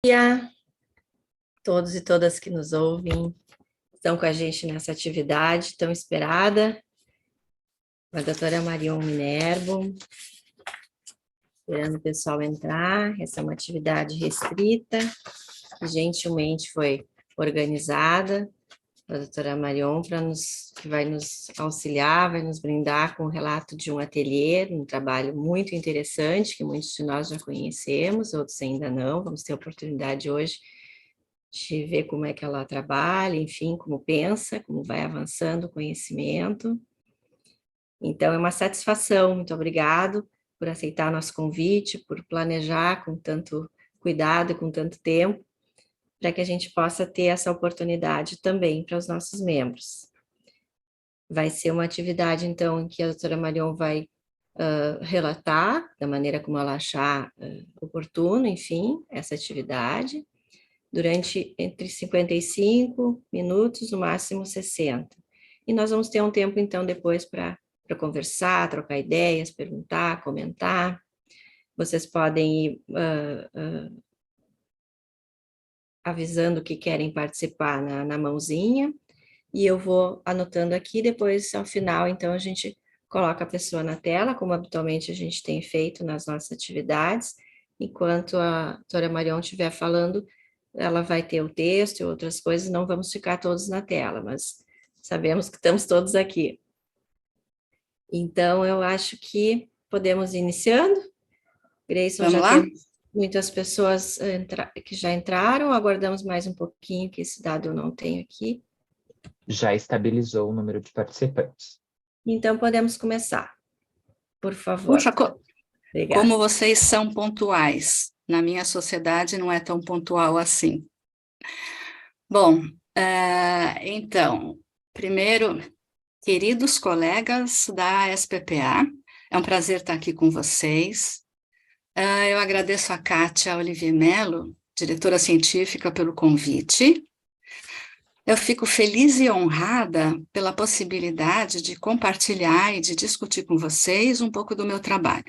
Dia, todos e todas que nos ouvem, estão com a gente nessa atividade tão esperada, a doutora Marion Minervo, esperando o pessoal entrar. Essa é uma atividade restrita, que gentilmente foi organizada pela doutora Marion, que vai nos auxiliar, vai nos brindar com o relato de um ateliê, um trabalho muito interessante, que muitos de nós já conhecemos, outros ainda não. Vamos ter a oportunidade hoje de ver como é que ela trabalha, enfim, como pensa, como vai avançando o conhecimento. Então, é uma satisfação, muito obrigado por aceitar nosso convite, por planejar com tanto cuidado e com tanto tempo, para que a gente possa ter essa oportunidade também para os nossos membros. Vai ser uma atividade, então, em que a doutora Marion vai relatar, da maneira como ela achar oportuno, enfim, essa atividade, durante entre 55 minutos, no máximo 60. E nós vamos ter um tempo, então, depois para conversar, trocar ideias, perguntar, comentar. Vocês podem ir avisando que querem participar na mãozinha, e eu vou anotando aqui, depois, ao final, então, a gente coloca a pessoa na tela, como habitualmente a gente tem feito nas nossas atividades. Enquanto a doutora Marion estiver falando, ela vai ter o texto e outras coisas, não vamos ficar todos na tela, mas sabemos que estamos todos aqui. Então, eu acho que podemos ir iniciando. Grayson, Vamos já lá? temos muitas pessoas que já entraram, aguardamos mais um pouquinho, que esse dado eu não tenho aqui. Já estabilizou o número de participantes. Então, podemos começar, por favor. Puxa, Obrigada. como vocês são pontuais. Na minha sociedade não é tão pontual assim. Bom, então, primeiro, queridos colegas da SPPA, é um prazer estar aqui com vocês. Eu agradeço a Kátia Olivier Mello, diretora científica, pelo convite. Eu fico feliz e honrada pela possibilidade de compartilhar e de discutir com vocês um pouco do meu trabalho.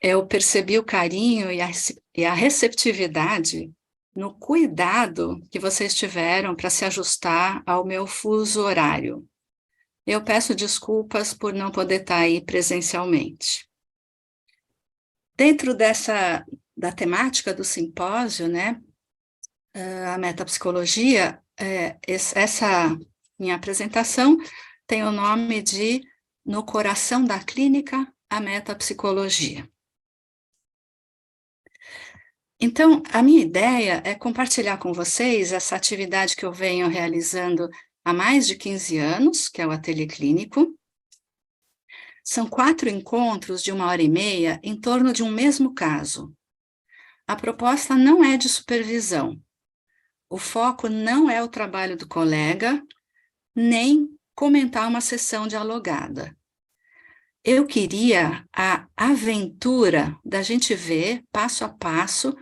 Eu percebi o carinho e a receptividade no cuidado que vocês tiveram para se ajustar ao meu fuso horário. Eu peço desculpas por não poder estar aí presencialmente. Dentro da temática do simpósio, né, a metapsicologia, essa minha apresentação tem o nome de No Coração da Clínica, a Metapsicologia. Então, a minha ideia é compartilhar com vocês essa atividade que eu venho realizando há mais de 15 anos, que é o Ateliê Clínico. São 4 encontros de 1h30 em torno de um mesmo caso. A proposta não é de supervisão. O foco não é o trabalho do colega, nem comentar uma sessão dialogada. Eu queria a aventura da gente ver, passo a passo,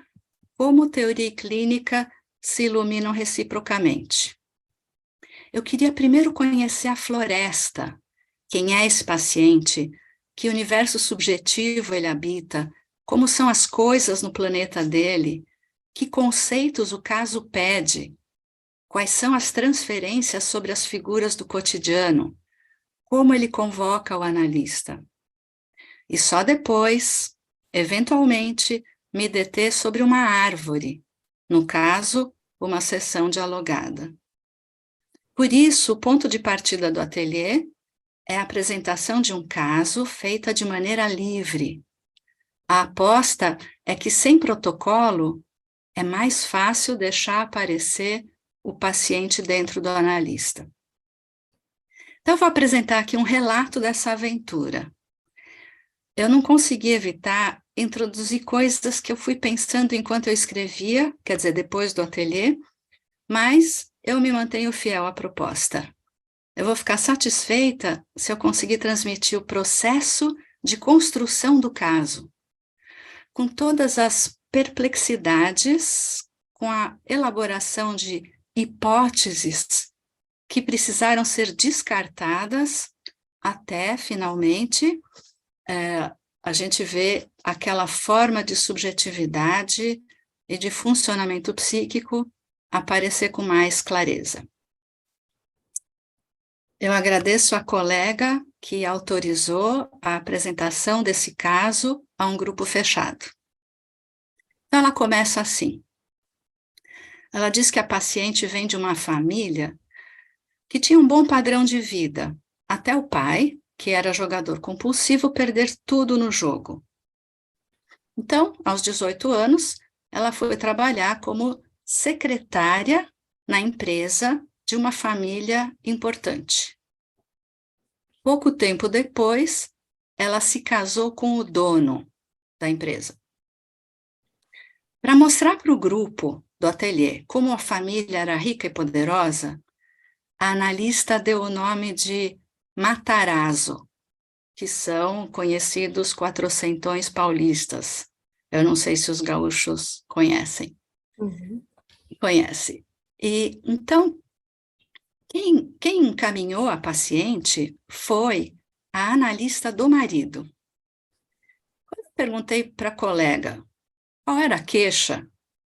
como teoria e clínica se iluminam reciprocamente. Eu queria primeiro conhecer a floresta, quem é esse paciente, que universo subjetivo ele habita, como são as coisas no planeta dele, que conceitos o caso pede, quais são as transferências sobre as figuras do cotidiano, como ele convoca o analista. E só depois, eventualmente, me deter sobre uma árvore, no caso, uma sessão dialogada. Por isso, o ponto de partida do ateliê é a apresentação de um caso feita de maneira livre. A aposta é que, sem protocolo, é mais fácil deixar aparecer o paciente dentro do analista. Então, eu vou apresentar aqui um relato dessa aventura. Eu não consegui evitar introduzir coisas que eu fui pensando enquanto eu escrevia, quer dizer, depois do ateliê, mas eu me mantenho fiel à proposta. Eu vou ficar satisfeita se eu conseguir transmitir o processo de construção do caso, com todas as perplexidades, com a elaboração de hipóteses que precisaram ser descartadas até, finalmente, a gente vê aquela forma de subjetividade e de funcionamento psíquico aparecer com mais clareza. Eu agradeço a colega que autorizou a apresentação desse caso a um grupo fechado. Então, ela começa assim. Ela diz que a paciente vem de uma família que tinha um bom padrão de vida, até o pai, que era jogador compulsivo, perder tudo no jogo. Então, aos 18 anos, ela foi trabalhar como secretária na empresa de uma família importante. Pouco tempo depois, ela se casou com o dono da empresa. Para mostrar para o grupo do ateliê como a família era rica e poderosa, a analista deu o nome de Matarazzo, que são conhecidos quatrocentões paulistas. Eu não sei se os gaúchos conhecem. Conhece. E, então, quem encaminhou a paciente foi a analista do marido. Quando eu perguntei para a colega qual era a queixa,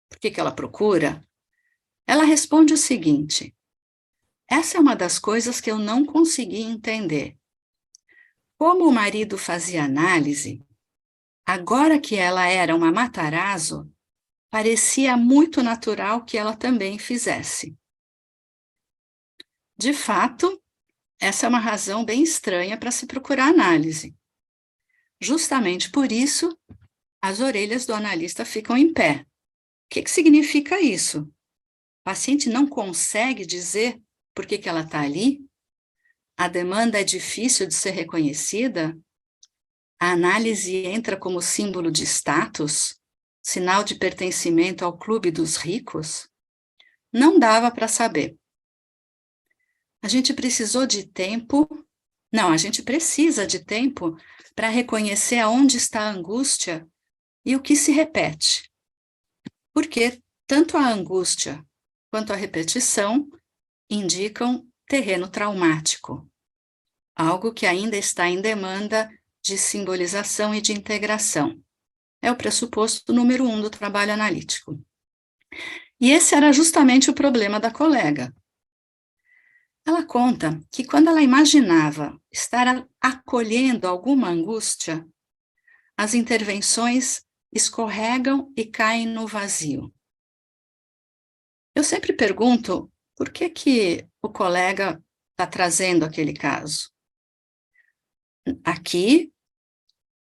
por que ela procura, ela responde o seguinte: essa é uma das coisas que eu não consegui entender. Como o marido fazia análise, agora que ela era uma Matarazzo, parecia muito natural que ela também fizesse. De fato, essa é uma razão bem estranha para se procurar análise. Justamente por isso, as orelhas do analista ficam em pé. O que significa isso? O paciente não consegue dizer por que ela está ali? A demanda é difícil de ser reconhecida? A análise entra como símbolo de status? Sinal de pertencimento ao clube dos ricos? Não dava para saber. A gente precisa de tempo para reconhecer aonde está a angústia e o que se repete. Porque tanto a angústia quanto a repetição indicam terreno traumático, algo que ainda está em demanda de simbolização e de integração. É o pressuposto número 1 do trabalho analítico. E esse era justamente o problema da colega. Ela conta que quando ela imaginava estar acolhendo alguma angústia, as intervenções escorregam e caem no vazio. Eu sempre pergunto por que o colega está trazendo aquele caso. Aqui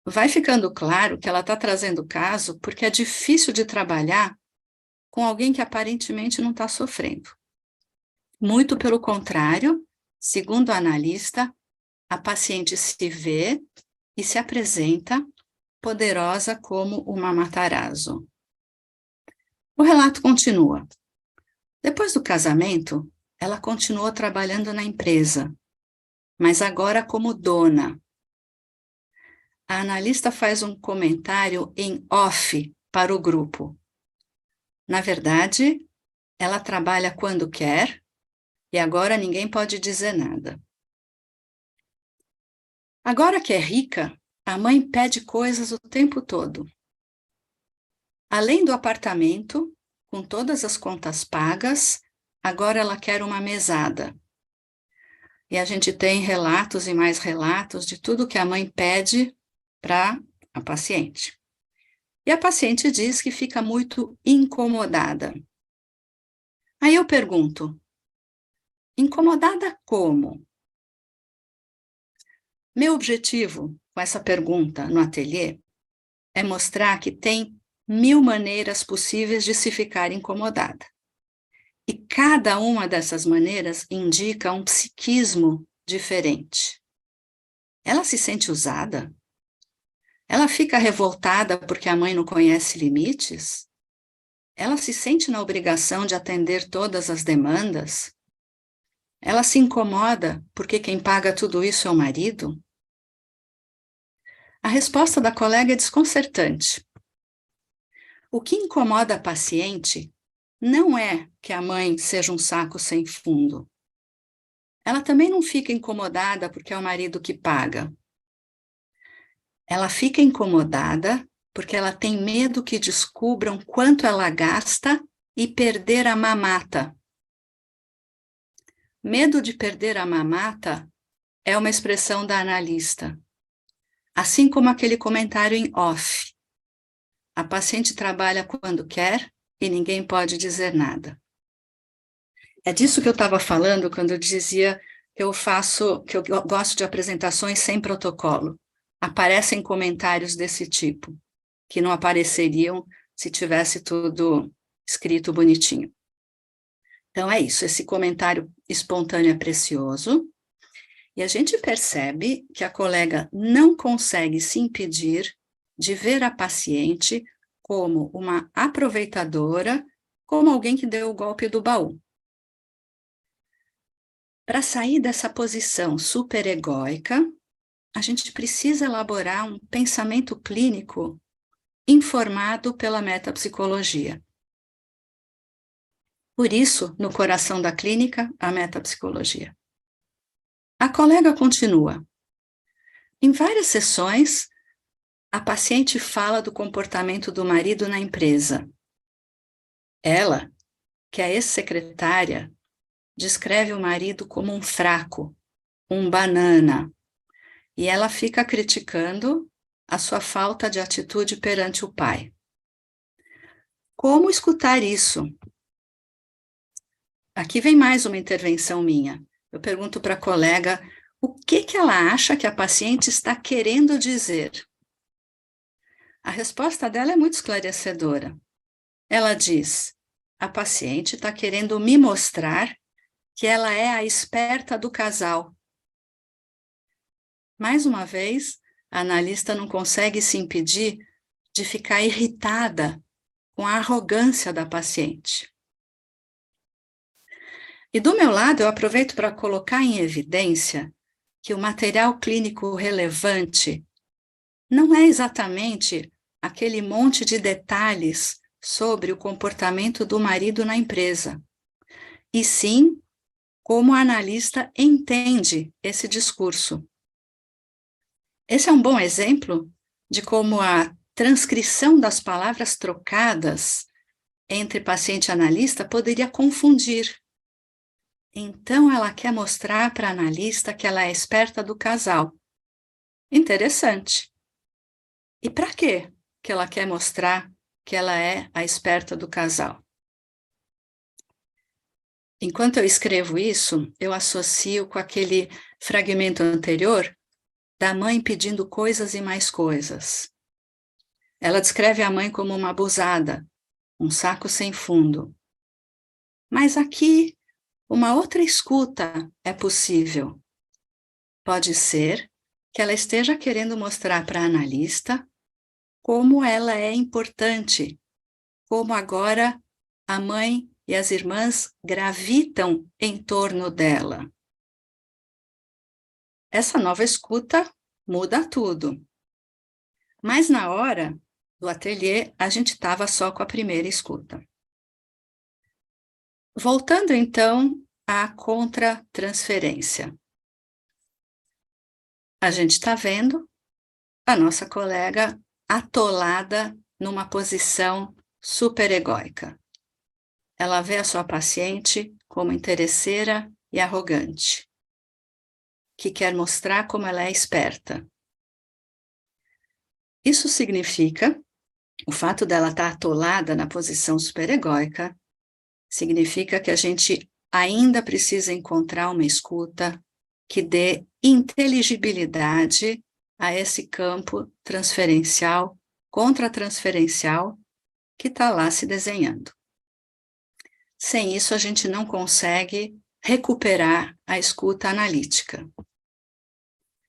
vai ficando claro que ela está trazendo o caso porque é difícil de trabalhar com alguém que aparentemente não está sofrendo. Muito pelo contrário, segundo a analista, a paciente se vê e se apresenta poderosa como uma Matarazzo. O relato continua. Depois do casamento, ela continuou trabalhando na empresa, mas agora como dona. A analista faz um comentário em off para o grupo. Na verdade, ela trabalha quando quer e agora ninguém pode dizer nada. Agora que é rica, a mãe pede coisas o tempo todo. Além do apartamento, com todas as contas pagas, agora ela quer uma mesada. E a gente tem relatos e mais relatos de tudo que a mãe pede para a paciente. E a paciente diz que fica muito incomodada. Aí eu pergunto, incomodada como? Meu objetivo com essa pergunta no ateliê é mostrar que tem 1000 maneiras possíveis de se ficar incomodada. E cada uma dessas maneiras indica um psiquismo diferente. Ela se sente usada? Ela fica revoltada porque a mãe não conhece limites? Ela se sente na obrigação de atender todas as demandas? Ela se incomoda porque quem paga tudo isso é o marido? A resposta da colega é desconcertante. O que incomoda a paciente não é que a mãe seja um saco sem fundo. Ela também não fica incomodada porque é o marido que paga. Ela fica incomodada porque ela tem medo que descubram quanto ela gasta e perder a mamata. Medo de perder a mamata é uma expressão da analista, assim como aquele comentário em off. A paciente trabalha quando quer e ninguém pode dizer nada. É disso que eu estava falando quando eu dizia que eu gosto de apresentações sem protocolo. Aparecem comentários desse tipo, que não apareceriam se tivesse tudo escrito bonitinho. Então é isso, esse comentário espontâneo é precioso, e a gente percebe que a colega não consegue se impedir de ver a paciente como uma aproveitadora, como alguém que deu o golpe do baú. Para sair dessa posição superegóica, a gente precisa elaborar um pensamento clínico informado pela metapsicologia. Por isso, no coração da clínica, a metapsicologia. A colega continua. Em várias sessões, a paciente fala do comportamento do marido na empresa. Ela, que é ex-secretária, descreve o marido como um fraco, um banana, e ela fica criticando a sua falta de atitude perante o pai. Como escutar isso? Aqui vem mais uma intervenção minha. Eu pergunto para a colega o que ela acha que a paciente está querendo dizer. A resposta dela é muito esclarecedora. Ela diz: a paciente está querendo me mostrar que ela é a esperta do casal. Mais uma vez, a analista não consegue se impedir de ficar irritada com a arrogância da paciente. E do meu lado, eu aproveito para colocar em evidência que o material clínico relevante não é exatamente aquele monte de detalhes sobre o comportamento do marido na empresa, e sim como a analista entende esse discurso. Esse é um bom exemplo de como a transcrição das palavras trocadas entre paciente e analista poderia confundir. Então, ela quer mostrar para a analista que ela é esperta do casal. Interessante. E para quê que ela quer mostrar que ela é a esperta do casal? Enquanto eu escrevo isso, eu associo com aquele fragmento anterior da mãe pedindo coisas e mais coisas. Ela descreve a mãe como uma abusada, um saco sem fundo. Mas aqui, uma outra escuta é possível. Pode ser que ela esteja querendo mostrar para a analista como ela é importante, como agora a mãe e as irmãs gravitam em torno dela. Essa nova escuta muda tudo. Mas na hora do ateliê, a gente estava só com a primeira escuta. Voltando então à contratransferência. A gente está vendo a nossa colega atolada numa posição superegóica. Ela vê a sua paciente como interesseira e arrogante, que quer mostrar como ela é esperta. Isso significa, o fato dela estar atolada na posição superegóica, significa que a gente ainda precisa encontrar uma escuta que dê inteligibilidade a esse campo transferencial, contratransferencial, que está lá se desenhando. Sem isso, a gente não consegue recuperar a escuta analítica.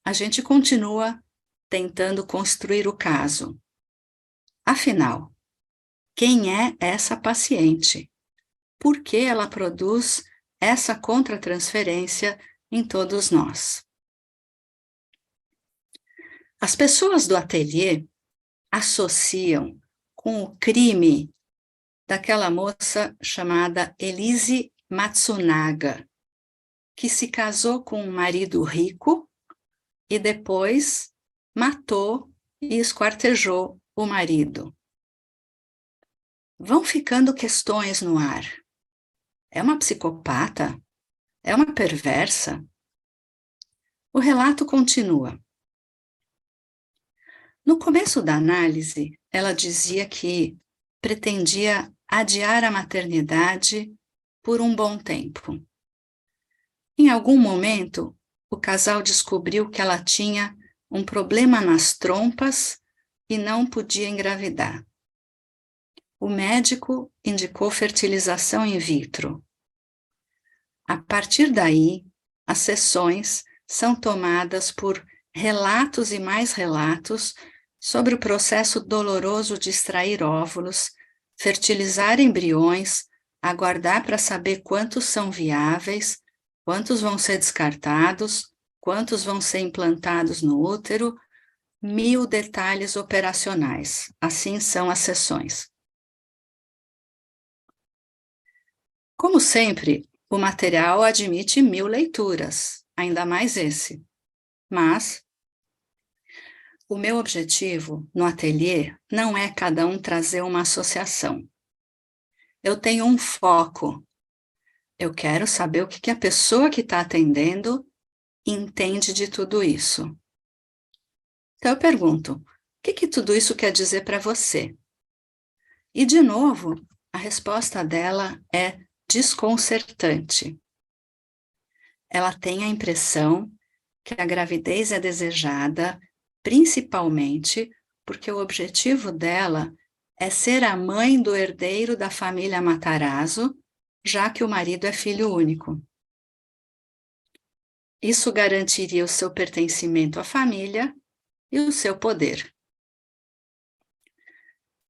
A gente continua tentando construir o caso. Afinal, quem é essa paciente? Por que ela produz essa contratransferência em todos nós? As pessoas do ateliê associam com o crime daquela moça chamada Elise Matsunaga, que se casou com um marido rico e depois matou e esquartejou o marido. Vão ficando questões no ar. É uma psicopata? É uma perversa? O relato continua. No começo da análise, ela dizia que pretendia adiar a maternidade por um bom tempo. Em algum momento, o casal descobriu que ela tinha um problema nas trompas e não podia engravidar. O médico indicou fertilização in vitro. A partir daí, as sessões são tomadas por relatos e mais relatos sobre o processo doloroso de extrair óvulos, fertilizar embriões, aguardar para saber quantos são viáveis, quantos vão ser descartados, quantos vão ser implantados no útero, 1000 detalhes operacionais. Assim são as sessões. Como sempre, o material admite 1000 leituras, ainda mais esse. Mas o meu objetivo no ateliê não é cada um trazer uma associação. Eu tenho um foco. Eu quero saber o que a pessoa que está atendendo entende de tudo isso. Então eu pergunto, o que tudo isso quer dizer para você? E, de novo, a resposta dela é desconcertante. Ela tem a impressão que a gravidez é desejada, principalmente porque o objetivo dela é ser a mãe do herdeiro da família Matarazzo, já que o marido é filho único. Isso garantiria o seu pertencimento à família e o seu poder.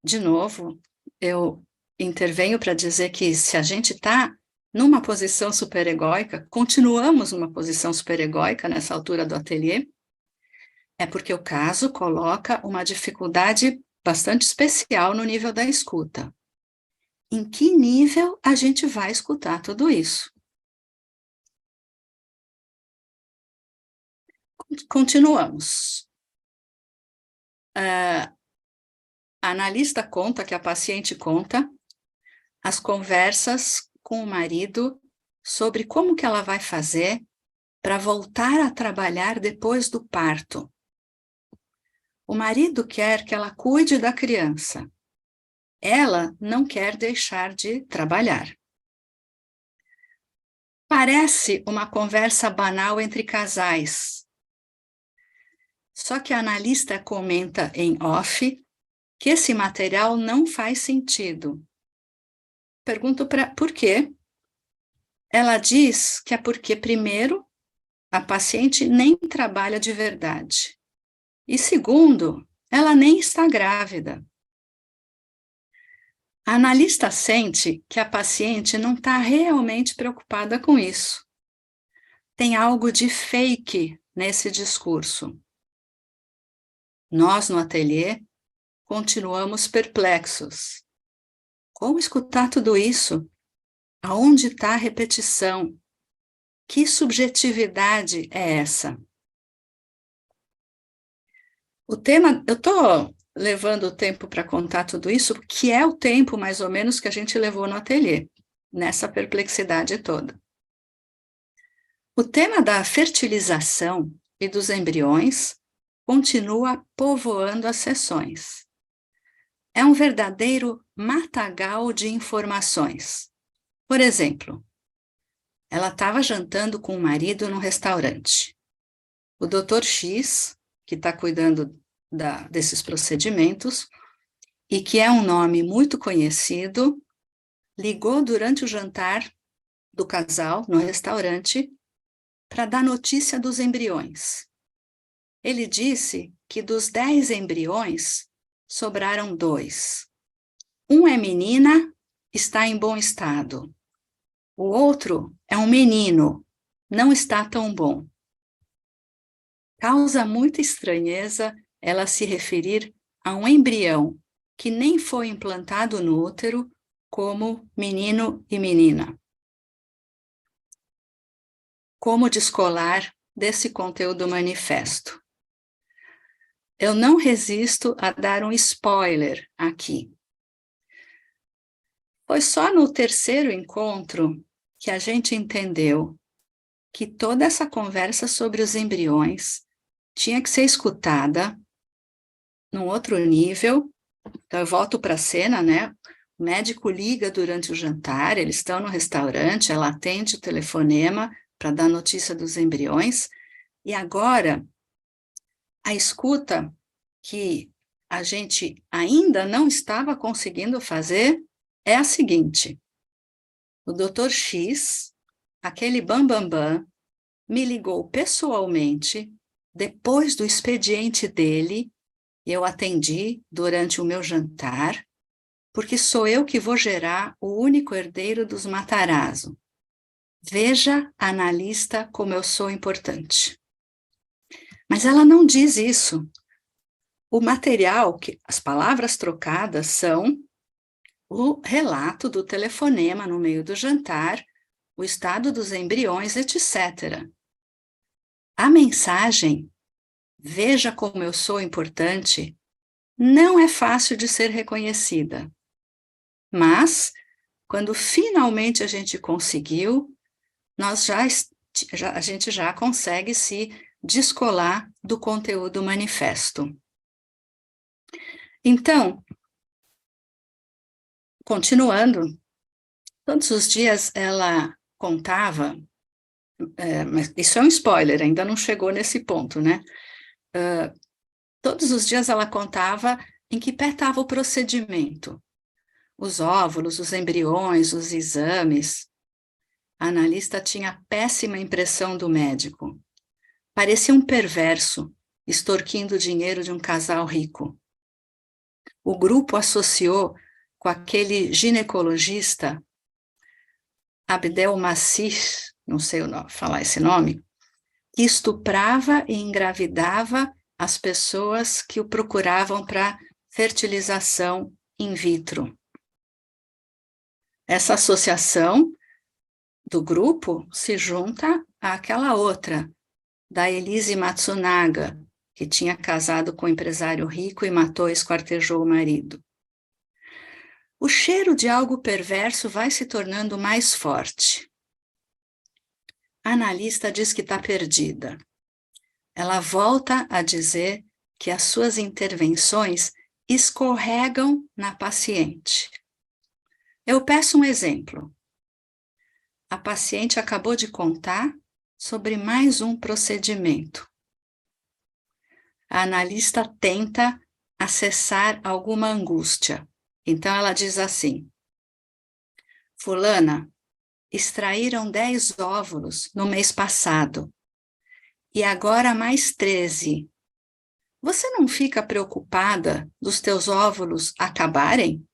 De novo, eu intervenho para dizer que se a gente está numa posição superegóica, continuamos numa posição superegóica nessa altura do ateliê, é porque o caso coloca uma dificuldade bastante especial no nível da escuta. Em que nível a gente vai escutar tudo isso? Continuamos. A analista conta que a paciente conta as conversas com o marido sobre como que ela vai fazer para voltar a trabalhar depois do parto. O marido quer que ela cuide da criança. Ela não quer deixar de trabalhar. Parece uma conversa banal entre casais. Só que a analista comenta em off que esse material não faz sentido. Pergunto por quê. Ela diz que é porque, primeiro, a paciente nem trabalha de verdade. E segundo, ela nem está grávida. A analista sente que a paciente não está realmente preocupada com isso. Tem algo de fake nesse discurso. Nós, no ateliê, continuamos perplexos. Como escutar tudo isso? Aonde está a repetição? Que subjetividade é essa? O tema, eu estou levando o tempo para contar tudo isso, que é o tempo, mais ou menos, que a gente levou no ateliê, nessa perplexidade toda. O tema da fertilização e dos embriões continua povoando as sessões. É um verdadeiro matagal de informações. Por exemplo, ela estava jantando com o marido num restaurante. O Dr. X, que está cuidando desses procedimentos, e que é um nome muito conhecido, ligou durante o jantar do casal no restaurante para dar notícia dos embriões. Ele disse que dos 10 embriões, sobraram 2. Um é menina, está em bom estado. O outro é um menino, não está tão bom. Causa muita estranheza ela se referir a um embrião que nem foi implantado no útero como menino e menina. Como descolar desse conteúdo manifesto? eu não resisto a dar um spoiler aqui. Foi só no terceiro encontro que a gente entendeu que toda essa conversa sobre os embriões tinha que ser escutada num outro nível. Então, eu volto para a cena, né? O médico liga durante o jantar, eles estão no restaurante, ela atende o telefonema para dar notícia dos embriões, e agora a escuta que a gente ainda não estava conseguindo fazer é a seguinte: o Dr. X, aquele bambambam, me ligou pessoalmente, depois do expediente dele, eu atendi durante o meu jantar, porque sou eu que vou gerar o único herdeiro dos Matarazzo. Veja, analista, como eu sou importante. Mas ela não diz isso. O material, as palavras trocadas são o relato do telefonema no meio do jantar, o estado dos embriões, etc. A mensagem, veja como eu sou importante, não é fácil de ser reconhecida. Mas, quando finalmente a gente conseguiu, a gente já consegue se descolar do conteúdo manifesto. Então, continuando, todos os dias ela contava, mas isso é um spoiler, ainda não chegou nesse ponto, né? Todos os dias ela contava em que pé estava o procedimento, os óvulos, os embriões, os exames. A analista tinha péssima impressão do médico. Parecia um perverso, extorquindo o dinheiro de um casal rico. O grupo associou com aquele ginecologista, Abdel Massih, não sei falar esse nome, que estuprava e engravidava as pessoas que o procuravam para fertilização in vitro. Essa associação do grupo se junta àquela outra, da Elise Matsunaga, que tinha casado com um empresário rico e matou e esquartejou o marido. O cheiro de algo perverso vai se tornando mais forte. A analista diz que está perdida. Ela volta a dizer que as suas intervenções escorregam na paciente. Eu peço um exemplo. A paciente acabou de contar sobre mais um procedimento. A analista tenta acessar alguma angústia. Então, ela diz assim: fulana, extraíram 10 óvulos no mês passado e agora mais 13. Você não fica preocupada dos teus óvulos acabarem?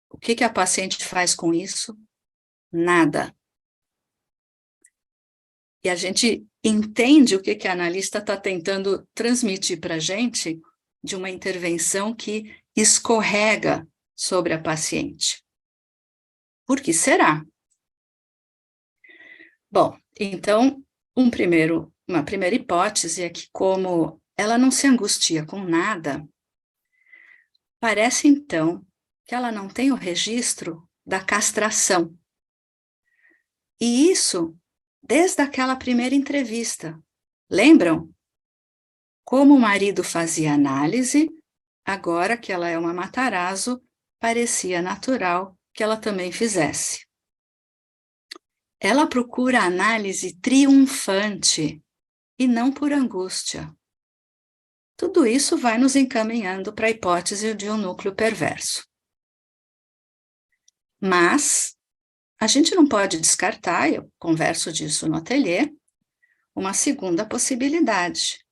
O que a paciente faz com isso? Nada. E a gente entende o que a analista está tentando transmitir para a gente de uma intervenção que escorrega sobre a paciente. Por que será? Bom, então, uma primeira hipótese é que, como ela não se angustia com nada, parece então que ela não tem o registro da castração. E isso desde aquela primeira entrevista. Lembram? Como o marido fazia análise, agora que ela é uma Matarazzo, parecia natural que ela também fizesse. Ela procura análise triunfante e não por angústia. Tudo isso vai nos encaminhando para a hipótese de um núcleo perverso. Mas a gente não pode descartar, eu converso disso no ateliê, uma segunda possibilidade.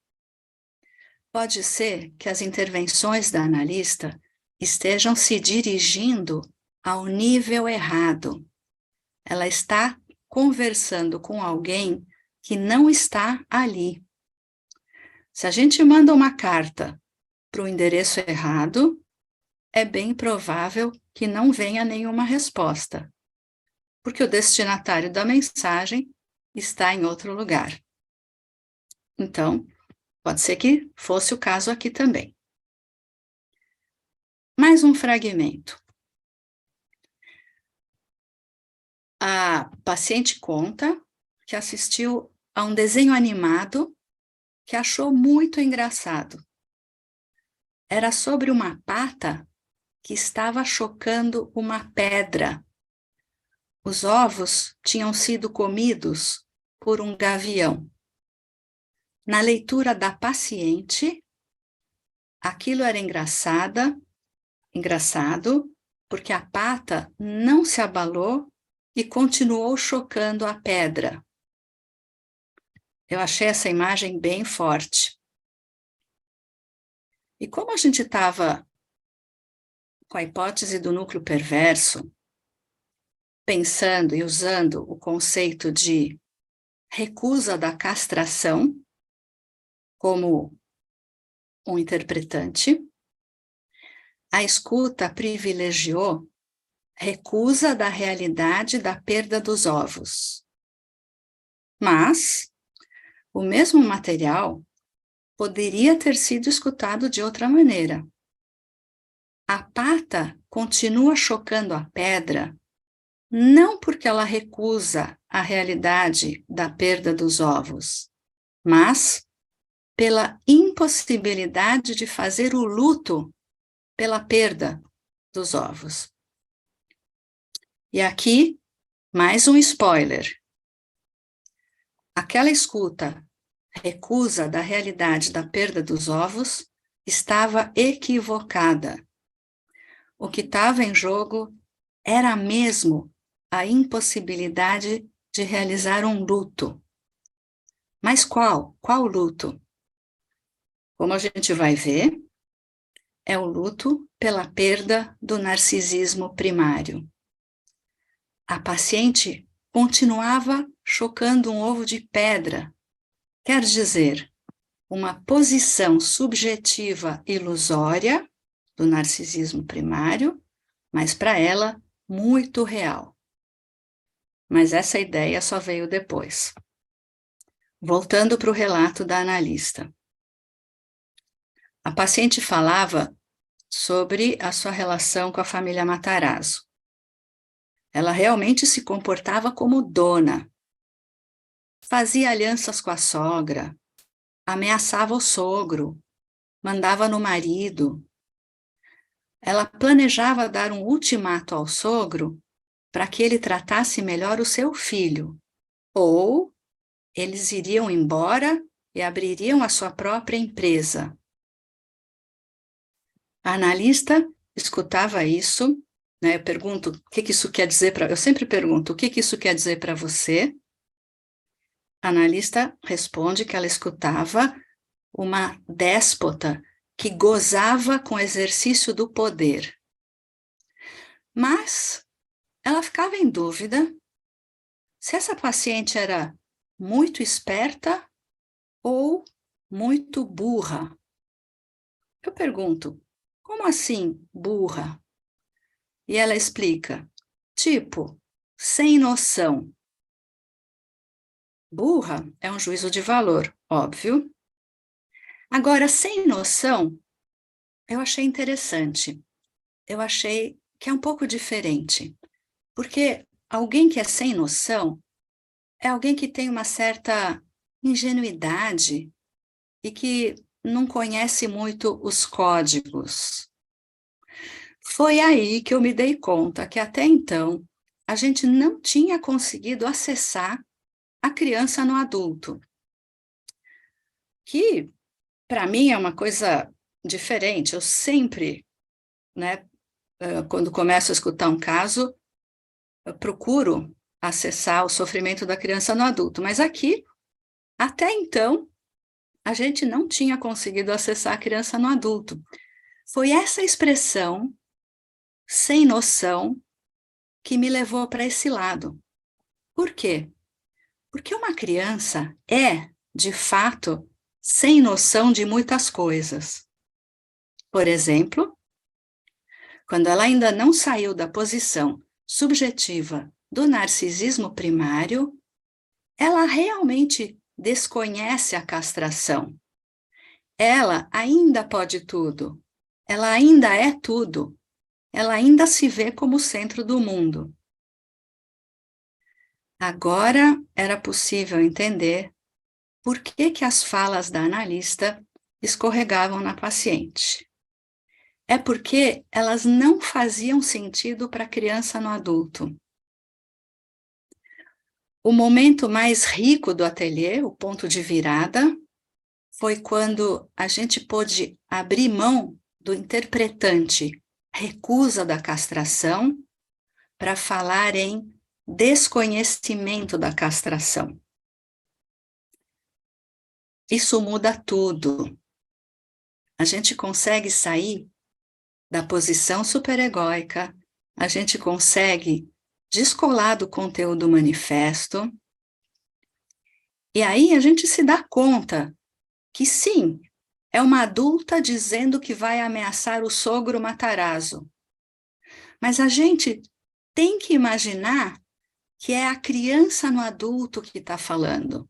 Pode ser que as intervenções da analista estejam se dirigindo ao nível errado. Ela está conversando com alguém que não está ali. Se a gente manda uma carta para o endereço errado, é bem provável que não venha nenhuma resposta, porque o destinatário da mensagem está em outro lugar. Então, Pode ser que fosse o caso aqui também. Mais um fragmento. A paciente conta que assistiu a um desenho animado que achou muito engraçado. Era sobre uma pata que estava chocando uma pedra. Os ovos tinham sido comidos por um gavião. Na leitura da paciente, aquilo era engraçado, porque a pata não se abalou e continuou chocando a pedra. Eu achei essa imagem bem forte. E como a gente estava com a hipótese do núcleo perverso, pensando e usando o conceito de recusa da castração como um interpretante, a escuta privilegiou recusa da realidade da perda dos ovos. Mas o mesmo material poderia ter sido escutado de outra maneira. A pata continua chocando a pedra, não porque ela recusa a realidade da perda dos ovos, mas pela impossibilidade de fazer o luto pela perda dos ovos. E aqui, mais um spoiler. Aquela escuta recusa da realidade da perda dos ovos estava equivocada. O que estava em jogo era mesmo a impossibilidade de realizar um luto. Mas qual? Qual luto? Como a gente vai ver, é o luto pela perda do narcisismo primário. A paciente continuava chocando um ovo de pedra, quer dizer, uma posição subjetiva ilusória do narcisismo primário, mas para ela muito real. Mas essa ideia só veio depois. Voltando para o relato da analista. A paciente falava sobre a sua relação com a família Matarazzo. Ela realmente se comportava como dona. Fazia alianças com a sogra, ameaçava o sogro, mandava no marido. Ela planejava dar um ultimato ao sogro para que ele tratasse melhor o seu filho, ou eles iriam embora e abririam a sua própria empresa. A analista escutava isso, né? Eu pergunto, o que isso quer dizer para... Eu sempre pergunto, o que isso quer dizer para você? A analista responde que ela escutava uma déspota que gozava com o exercício do poder. Mas ela ficava em dúvida se essa paciente era muito esperta ou muito burra. Eu pergunto, como assim burra? E ela explica, tipo, sem noção. Burra é um juízo de valor, óbvio. Agora, sem noção, eu achei interessante. Eu achei que é um pouco diferente. Porque alguém que é sem noção é alguém que tem uma certa ingenuidade e que não conhece muito os códigos. Foi aí que eu me dei conta que até então a gente não tinha conseguido acessar a criança no adulto. Que, para mim, é uma coisa diferente. Eu sempre, né, quando começo a escutar um caso, eu procuro acessar o sofrimento da criança no adulto. Mas aqui, até então, a gente não tinha conseguido acessar a criança no adulto. Foi essa expressão, sem noção, que me levou para esse lado. Por quê? Porque uma criança é, de fato, sem noção de muitas coisas. Por exemplo, quando ela ainda não saiu da posição subjetiva do narcisismo primário, ela realmente desconhece a castração. ela ainda pode tudo, ela ainda é tudo, ela ainda se vê como o centro do mundo. Agora era possível entender por que as falas da analista escorregavam na paciente. É porque elas não faziam sentido para a criança no adulto. O momento mais rico do ateliê, o ponto de virada, foi quando a gente pôde abrir mão do interpretante recusa da castração para falar em desconhecimento da castração. Isso muda tudo. A gente consegue sair da posição superegóica, a gente consegue descolar do conteúdo do manifesto, e aí a gente se dá conta que sim, é uma adulta dizendo que vai ameaçar o sogro Matarazzo. Mas a gente tem que imaginar que é a criança no adulto que está falando.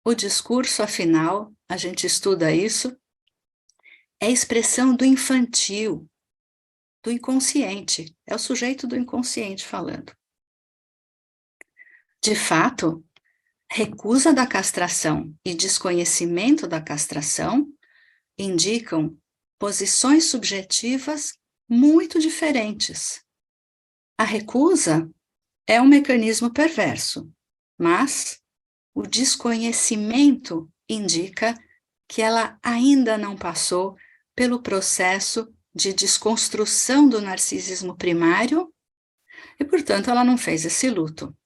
O discurso, afinal, a gente estuda isso, é expressão do infantil, do inconsciente, é o sujeito do inconsciente falando. De fato, recusa da castração e desconhecimento da castração indicam posições subjetivas muito diferentes. A recusa é um mecanismo perverso, mas o desconhecimento indica que ela ainda não passou pelo processo de desconstrução do narcisismo primário e, portanto, ela não fez esse luto.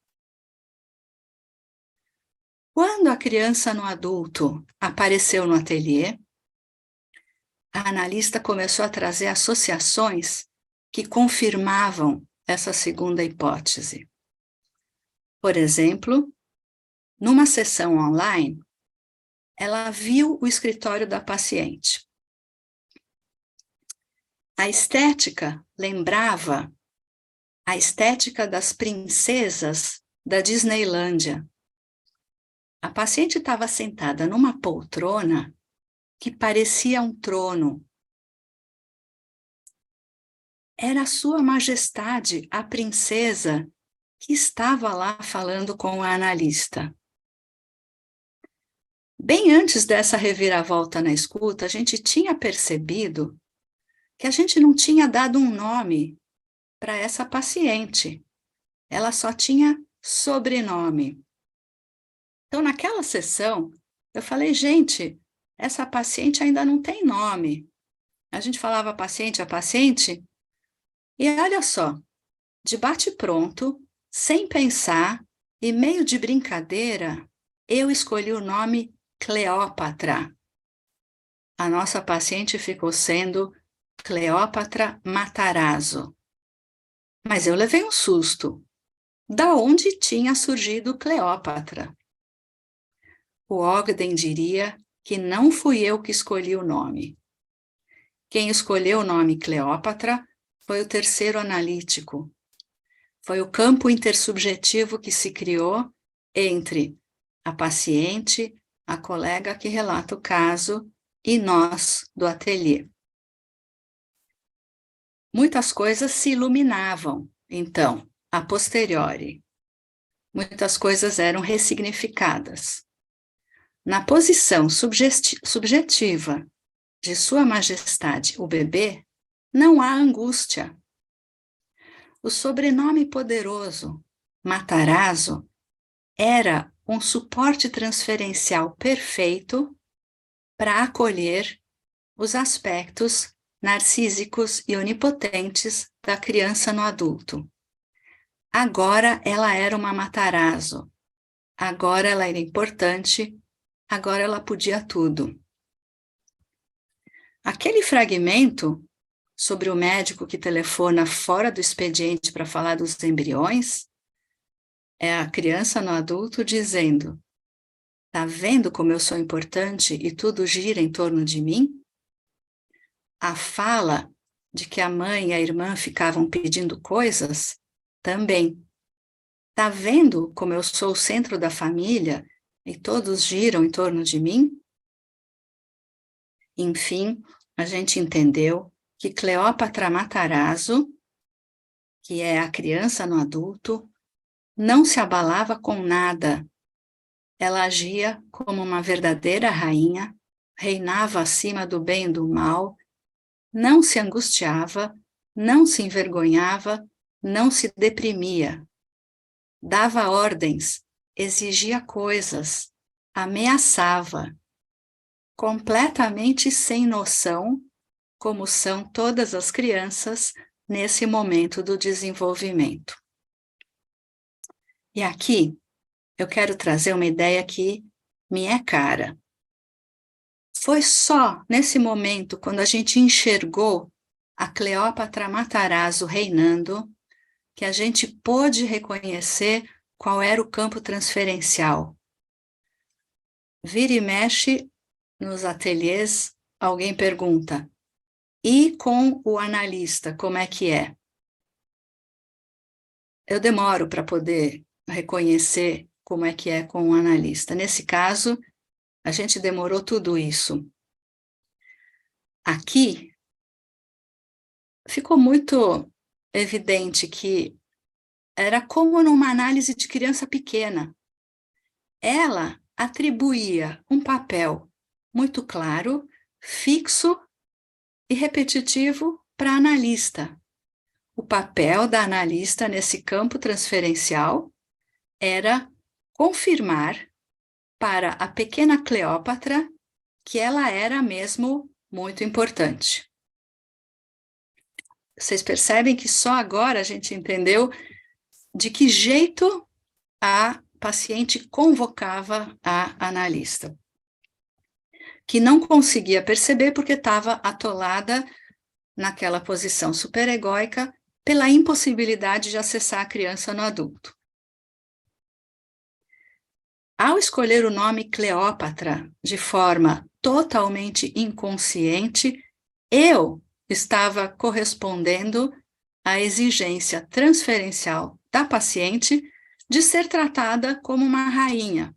Quando a criança no adulto apareceu no ateliê, a analista começou a trazer associações que confirmavam essa segunda hipótese. Por exemplo, numa sessão online, ela viu o escritório da paciente. A estética lembrava a estética das princesas da Disneylândia. A paciente estava sentada numa poltrona que parecia um trono. Era Sua Majestade, a princesa, que estava lá falando com a analista. Bem antes dessa reviravolta na escuta, a gente tinha percebido que a gente não tinha dado um nome para essa paciente. Ela só tinha sobrenome. Então, naquela sessão, eu falei, gente, essa paciente ainda não tem nome. A gente falava a paciente, e olha só, de bate-pronto, sem pensar, e meio de brincadeira, eu escolhi o nome Cleópatra. A nossa paciente ficou sendo Cleópatra Matarazzo. Mas eu levei um susto. Da onde tinha surgido Cleópatra? O Ogden diria que não fui eu que escolhi o nome. Quem escolheu o nome Cleópatra foi o terceiro analítico. Foi o campo intersubjetivo que se criou entre a paciente, a colega que relata o caso e nós do ateliê. Muitas coisas se iluminavam, então, a posteriori. Muitas coisas eram ressignificadas. Na posição subjetiva de Sua Majestade, o bebê, não há angústia. O sobrenome poderoso, Matarazzo, era um suporte transferencial perfeito para acolher os aspectos narcísicos e onipotentes da criança no adulto. Agora ela era uma Matarazzo, agora ela era importante, agora ela podia tudo. Aquele fragmento sobre o médico que telefona fora do expediente para falar dos embriões é a criança no adulto dizendo: tá vendo como eu sou importante e tudo gira em torno de mim? A fala de que a mãe e a irmã ficavam pedindo coisas também. Tá vendo como eu sou o centro da família e todos giram em torno de mim? Enfim, a gente entendeu que Cleópatra Matarazzo, que é a criança no adulto, não se abalava com nada. Ela agia como uma verdadeira rainha, reinava acima do bem e do mal, não se angustiava, não se envergonhava, não se deprimia. Dava ordens, exigia coisas, ameaçava, completamente sem noção, como são todas as crianças nesse momento do desenvolvimento. E aqui eu quero trazer uma ideia que me é cara. Foi só nesse momento, quando a gente enxergou a Cleópatra Matarazzo reinando, que a gente pôde reconhecer qual era o campo transferencial. Vira e mexe nos ateliês, alguém pergunta, e com o analista, como é que é? Eu demoro para poder reconhecer como é que é com o analista. Nesse caso, a gente demorou tudo isso. Aqui, ficou muito evidente que era como numa análise de criança pequena. Ela atribuía um papel muito claro, fixo e repetitivo para a analista. O papel da analista nesse campo transferencial era confirmar para a pequena Cleópatra que ela era mesmo muito importante. Vocês percebem que só agora a gente entendeu de que jeito a paciente convocava a analista, que não conseguia perceber porque estava atolada naquela posição superegóica pela impossibilidade de acessar a criança no adulto. Ao escolher o nome Cleópatra de forma totalmente inconsciente, eu estava correspondendo à exigência transferencial da paciente de ser tratada como uma rainha.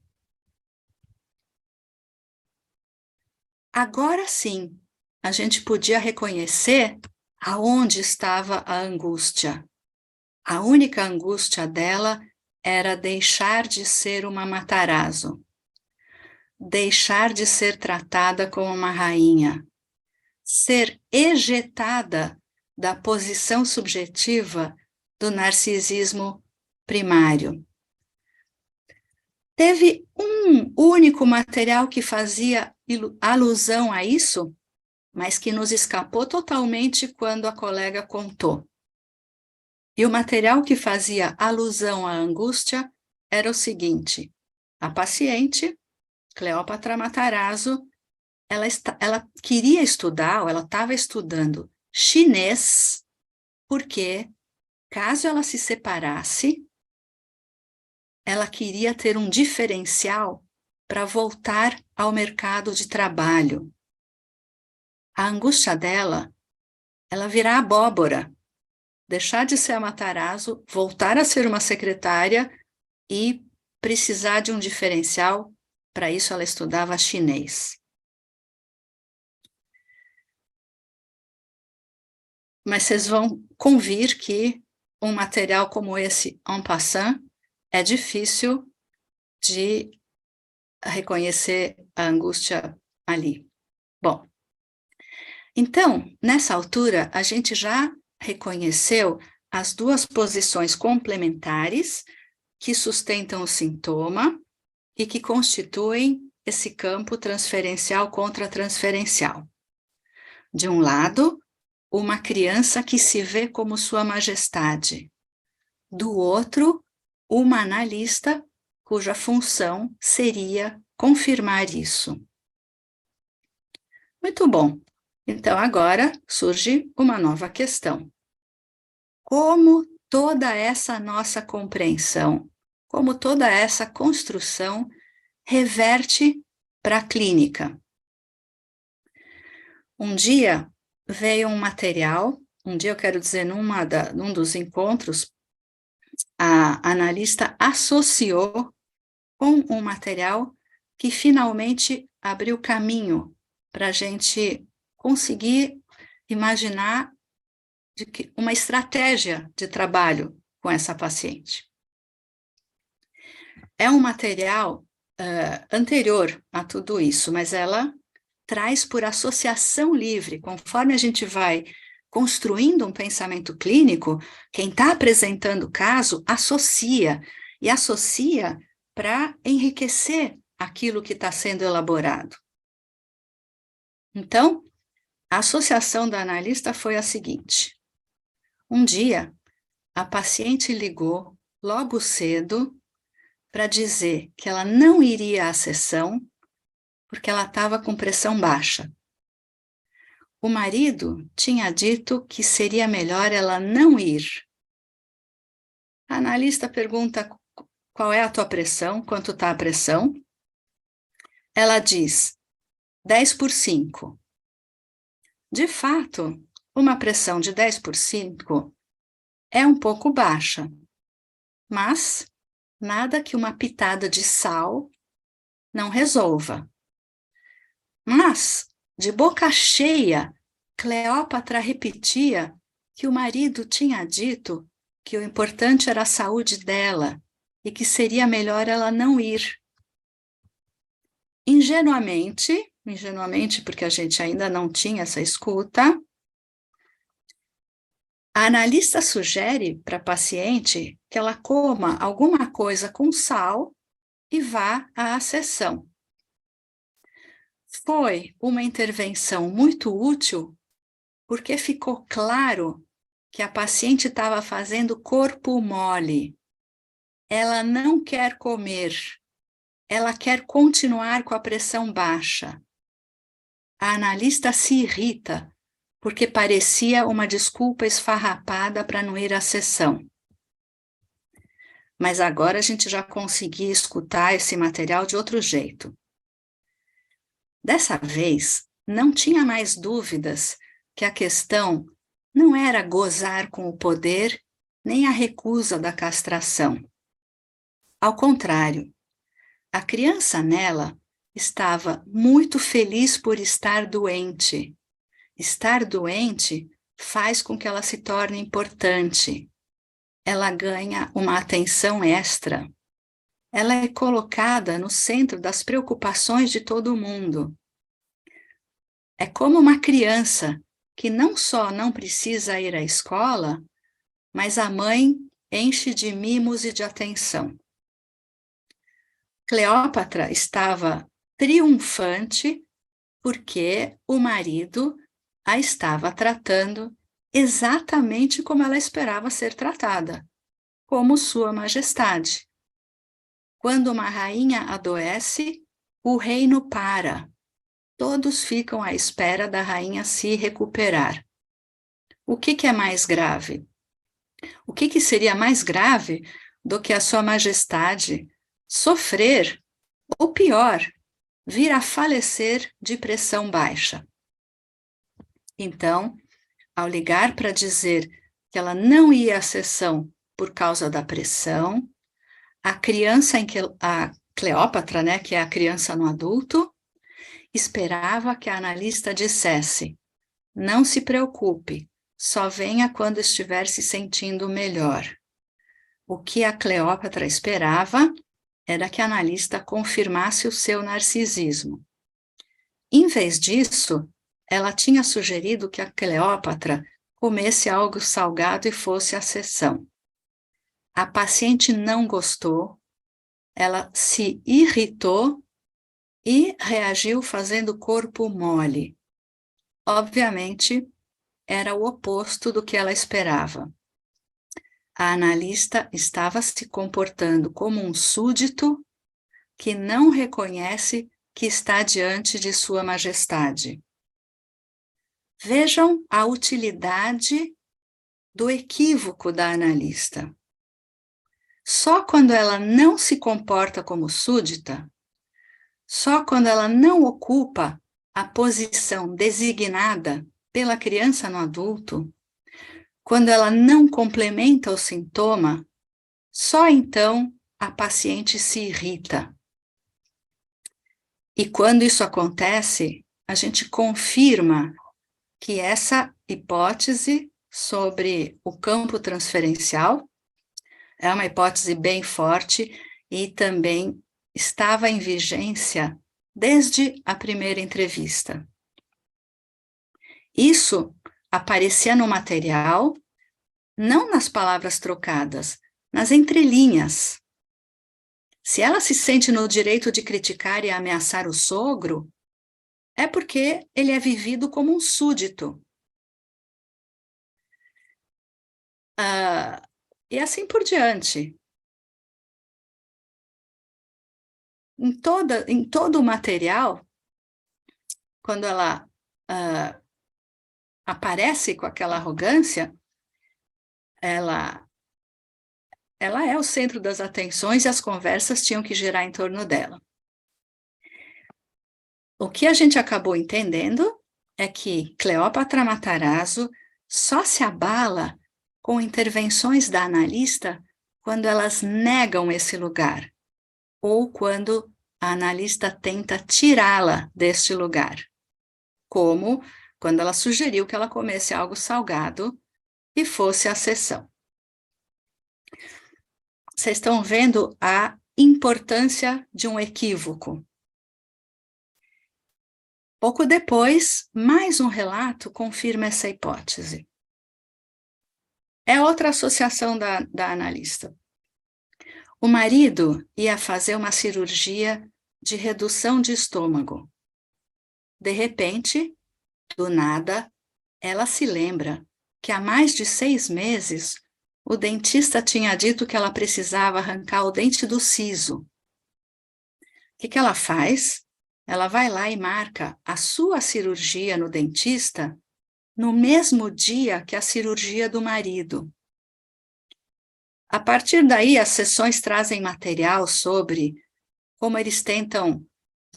Agora sim, a gente podia reconhecer aonde estava a angústia. A única angústia dela era deixar de ser uma Matarazzo, deixar de ser tratada como uma rainha, ser ejetada da posição subjetiva do narcisismo primário. Teve um único material que fazia alusão a isso, mas que nos escapou totalmente quando a colega contou. E o material que fazia alusão à angústia era o seguinte: a paciente, Cleópatra Matarazzo, ela queria estudar, ou ela estava estudando chinês, porque, caso ela se separasse, ela queria ter um diferencial para voltar ao mercado de trabalho. A angústia dela, ela virar abóbora, deixar de ser a Matarazzo, voltar a ser uma secretária e precisar de um diferencial. Para isso ela estudava chinês. Mas vocês vão convir que um material como esse, en passant, é difícil de reconhecer a angústia ali. Bom, então, nessa altura, a gente já reconheceu as duas posições complementares que sustentam o sintoma e que constituem esse campo transferencial contra transferencial. De um lado, uma criança que se vê como sua majestade. Do outro, uma analista cuja função seria confirmar isso. Muito bom. Então, agora surge uma nova questão. Como toda essa nossa compreensão, como toda essa construção reverte para a clínica? Um dia veio um material, eu quero dizer, num dos encontros, a analista associou com um material que finalmente abriu caminho para a gente conseguir imaginar uma estratégia de trabalho com essa paciente. É um material anterior a tudo isso, mas ela traz por associação livre, conforme a gente vai construindo um pensamento clínico, quem está apresentando o caso associa, e associa para enriquecer aquilo que está sendo elaborado. Então, a associação da analista foi a seguinte: um dia, a paciente ligou logo cedo para dizer que ela não iria à sessão porque ela estava com pressão baixa. O marido tinha dito que seria melhor ela não ir. A analista pergunta qual é a tua pressão, quanto está a pressão. Ela diz 10/5. De fato, uma pressão de 10/5 é um pouco baixa, mas nada que uma pitada de sal não resolva. Mas, de boca cheia, Cleópatra repetia que o marido tinha dito que o importante era a saúde dela e que seria melhor ela não ir. Ingenuamente, porque a gente ainda não tinha essa escuta, a analista sugere para a paciente que ela coma alguma coisa com sal e vá à sessão. Foi uma intervenção muito útil, porque ficou claro que a paciente estava fazendo corpo mole. Ela não quer comer, ela quer continuar com a pressão baixa. A analista se irrita, porque parecia uma desculpa esfarrapada para não ir à sessão. Mas agora a gente já conseguia escutar esse material de outro jeito. Dessa vez, não tinha mais dúvidas que a questão não era gozar com o poder, nem a recusa da castração. Ao contrário, a criança nela estava muito feliz por estar doente. Estar doente faz com que ela se torne importante. Ela ganha uma atenção extra. Ela é colocada no centro das preocupações de todo mundo. É como uma criança que não só não precisa ir à escola, mas a mãe enche de mimos e de atenção. Cleópatra estava triunfante porque o marido a estava tratando exatamente como ela esperava ser tratada, como Sua Majestade. Quando uma rainha adoece, o reino para. Todos ficam à espera da rainha se recuperar. O que é mais grave? O que seria mais grave do que a Sua Majestade sofrer, ou pior, vir a falecer de pressão baixa? Então, ao ligar para dizer que ela não ia à sessão por causa da pressão, a criança a Cleópatra, né, que é a criança no adulto, esperava que a analista dissesse: não se preocupe, só venha quando estiver se sentindo melhor. O que a Cleópatra esperava era que a analista confirmasse o seu narcisismo. Em vez disso, ela tinha sugerido que a Cleópatra comesse algo salgado e fosse à sessão. A paciente não gostou, ela se irritou e reagiu fazendo corpo mole. Obviamente, era o oposto do que ela esperava. A analista estava se comportando como um súdito que não reconhece que está diante de Sua Majestade. Vejam a utilidade do equívoco da analista. Só quando ela não se comporta como súdita, só quando ela não ocupa a posição designada pela criança no adulto, quando ela não complementa o sintoma, só então a paciente se irrita. E quando isso acontece, a gente confirma que essa hipótese sobre o campo transferencial é uma hipótese bem forte e também estava em vigência desde a primeira entrevista. Isso aparecia no material, não nas palavras trocadas, nas entrelinhas. Se ela se sente no direito de criticar e ameaçar o sogro, é porque ele é vivido como um súdito. E assim por diante. Em todo o material, quando ela aparece com aquela arrogância, ela é o centro das atenções e as conversas tinham que girar em torno dela. O que a gente acabou entendendo é que Cleópatra Matarazzo só se abala com intervenções da analista quando elas negam esse lugar, ou quando a analista tenta tirá-la deste lugar, como quando ela sugeriu que ela comesse algo salgado e fosse à sessão. Vocês estão vendo a importância de um equívoco. Pouco depois, mais um relato confirma essa hipótese. É outra associação da analista. O marido ia fazer uma cirurgia de redução de estômago. De repente, do nada, ela se lembra que há mais de 6 meses o dentista tinha dito que ela precisava arrancar o dente do siso. O que ela faz? Ela vai lá e marca a sua cirurgia no dentista no mesmo dia que a cirurgia do marido. A partir daí, as sessões trazem material sobre como eles tentam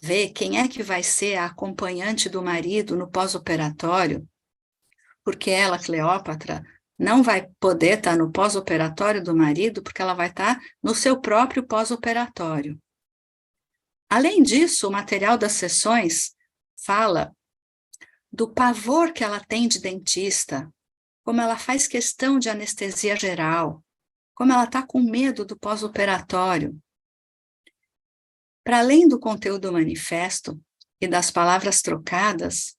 ver quem é que vai ser a acompanhante do marido no pós-operatório, porque ela, Cleópatra, não vai poder estar no pós-operatório do marido, porque ela vai estar no seu próprio pós-operatório. Além disso, o material das sessões fala do pavor que ela tem de dentista, como ela faz questão de anestesia geral, como ela está com medo do pós-operatório. Para além do conteúdo do manifesto e das palavras trocadas,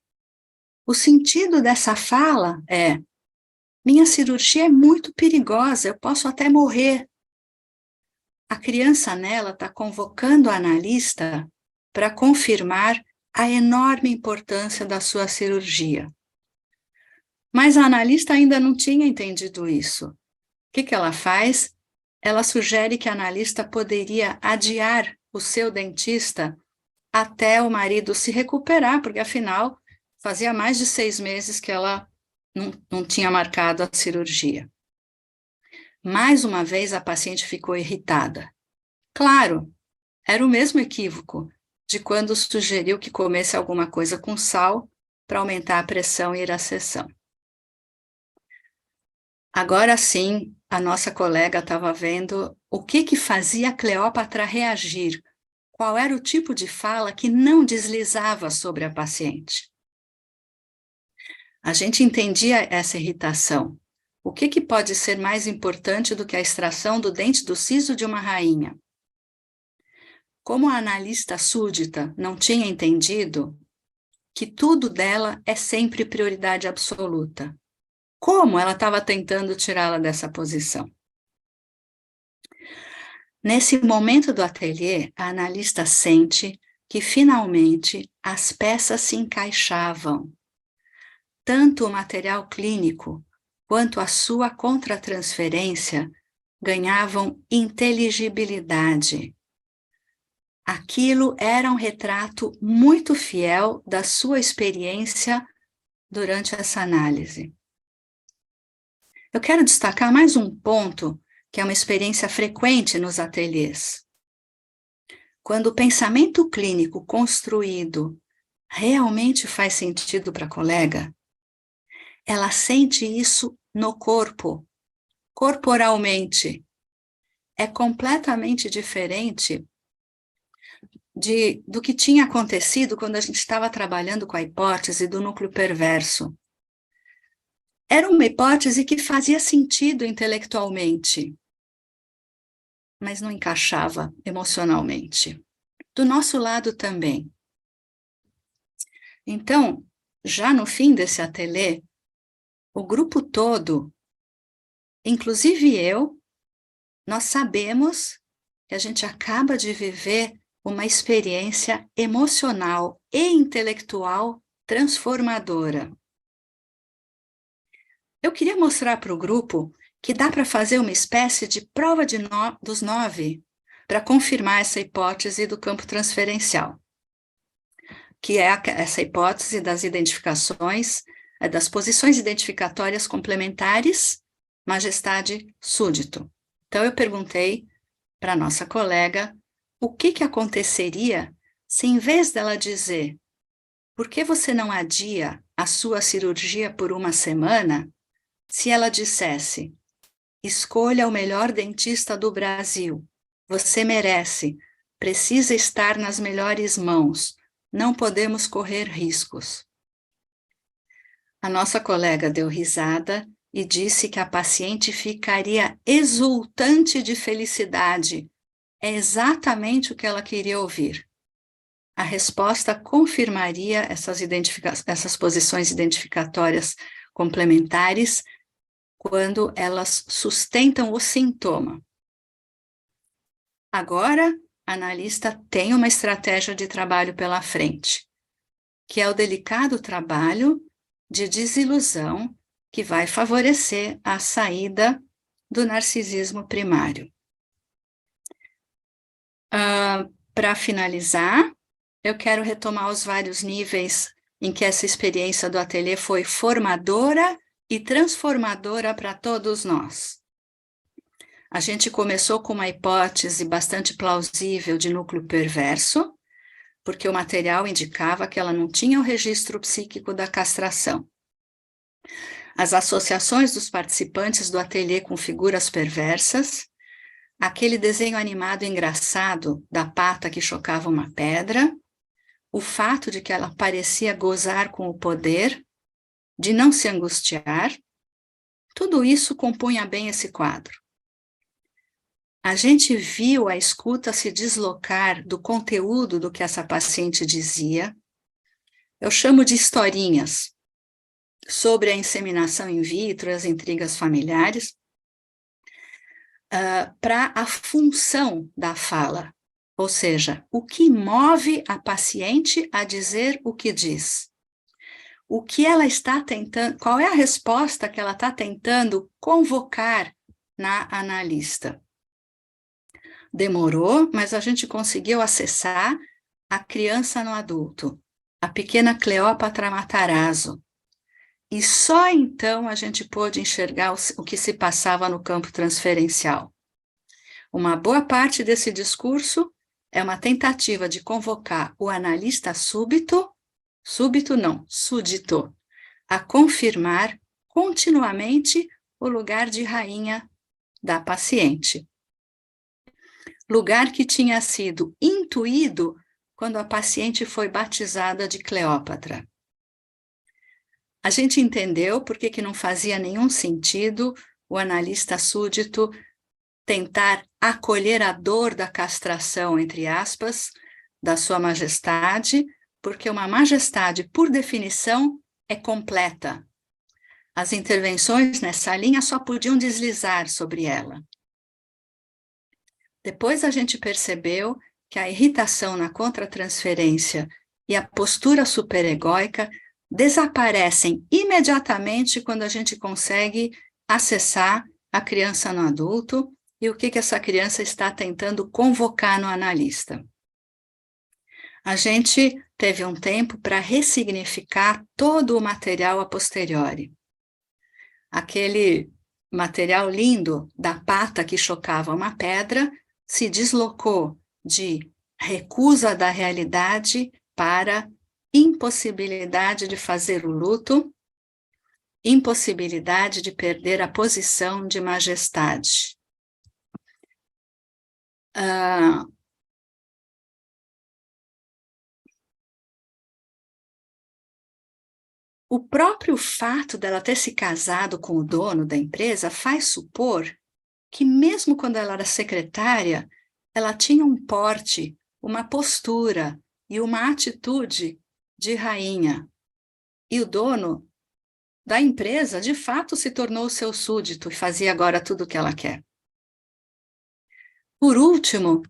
o sentido dessa fala é: minha cirurgia é muito perigosa, eu posso até morrer. A criança nela está convocando a analista para confirmar a enorme importância da sua cirurgia. Mas a analista ainda não tinha entendido isso. O que ela faz? Ela sugere que a analista poderia adiar o seu dentista até o marido se recuperar, porque afinal fazia mais de 6 meses que ela não tinha marcado a cirurgia. Mais uma vez a paciente ficou irritada. Claro, era o mesmo equívoco de quando sugeriu que comesse alguma coisa com sal para aumentar a pressão e ir à sessão. Agora sim, a nossa colega estava vendo o que fazia a Cleópatra reagir, qual era o tipo de fala que não deslizava sobre a paciente. A gente entendia essa irritação. O que pode ser mais importante do que a extração do dente do siso de uma rainha? Como a analista súdita não tinha entendido que tudo dela é sempre prioridade absoluta, como ela estava tentando tirá-la dessa posição? Nesse momento do ateliê, a analista sente que finalmente as peças se encaixavam. Tanto o material clínico quanto a sua contratransferência ganhavam inteligibilidade. Aquilo era um retrato muito fiel da sua experiência durante essa análise. Eu quero destacar mais um ponto, que é uma experiência frequente nos ateliês. Quando o pensamento clínico construído realmente faz sentido para a colega, ela sente isso no corpo, corporalmente. É completamente diferente do que tinha acontecido quando a gente estava trabalhando com a hipótese do núcleo perverso. Era uma hipótese que fazia sentido intelectualmente, mas não encaixava emocionalmente. Do nosso lado também. Então, já no fim desse ateliê, o grupo todo, inclusive eu, nós sabemos que a gente acaba de viver uma experiência emocional e intelectual transformadora. Eu queria mostrar para o grupo que dá para fazer uma espécie de prova dos 9 para confirmar essa hipótese do campo transferencial, que é essa hipótese das identificações, das posições identificatórias complementares, majestade, súdito. Então, eu perguntei para a nossa colega o que aconteceria se, em vez dela dizer por que você não adia a sua cirurgia por uma semana, se ela dissesse escolha o melhor dentista do Brasil, você merece, precisa estar nas melhores mãos, não podemos correr riscos. A nossa colega deu risada e disse que a paciente ficaria exultante de felicidade. É exatamente o que ela queria ouvir. A resposta confirmaria essas posições identificatórias complementares quando elas sustentam o sintoma. Agora, a analista tem uma estratégia de trabalho pela frente, que é o delicado trabalho de desilusão que vai favorecer a saída do narcisismo primário. Para finalizar, eu quero retomar os vários níveis em que essa experiência do ateliê foi formadora e transformadora para todos nós. A gente começou com uma hipótese bastante plausível de núcleo perverso, porque o material indicava que ela não tinha o registro psíquico da castração. As associações dos participantes do ateliê com figuras perversas, aquele desenho animado engraçado da pata que chocava uma pedra, o fato de que ela parecia gozar com o poder, de não se angustiar, tudo isso compunha bem esse quadro. A gente viu a escuta se deslocar do conteúdo do que essa paciente dizia. Eu chamo de historinhas sobre a inseminação in vitro, as intrigas familiares, para a função da fala, ou seja, o que move a paciente a dizer o que diz. O que ela está tentando, qual é a resposta que ela está tentando convocar na analista. Demorou, mas a gente conseguiu acessar a criança no adulto, a pequena Cleópatra Matarazzo. E só então a gente pôde enxergar o que se passava no campo transferencial. Uma boa parte desse discurso é uma tentativa de convocar o analista súdito, a confirmar continuamente o lugar de rainha da paciente. Lugar que tinha sido intuído quando a paciente foi batizada de Cleópatra. A gente entendeu por que não fazia nenhum sentido o analista súdito tentar acolher a dor da castração, entre aspas, da sua majestade, porque uma majestade, por definição, é completa. As intervenções nessa linha só podiam deslizar sobre ela. Depois a gente percebeu que a irritação na contratransferência e a postura superegóica desaparecem imediatamente quando a gente consegue acessar a criança no adulto e o que essa criança está tentando convocar no analista. A gente teve um tempo para ressignificar todo o material a posteriori. Aquele material lindo da pata que chocava uma pedra se deslocou de recusa da realidade para impossibilidade de fazer o luto, impossibilidade de perder a posição de majestade. o próprio fato dela ter se casado com o dono da empresa faz supor que mesmo quando ela era secretária, ela tinha um porte, uma postura e uma atitude de rainha. E o dono da empresa, de fato, se tornou seu súdito e fazia agora tudo o que ela quer. Por último,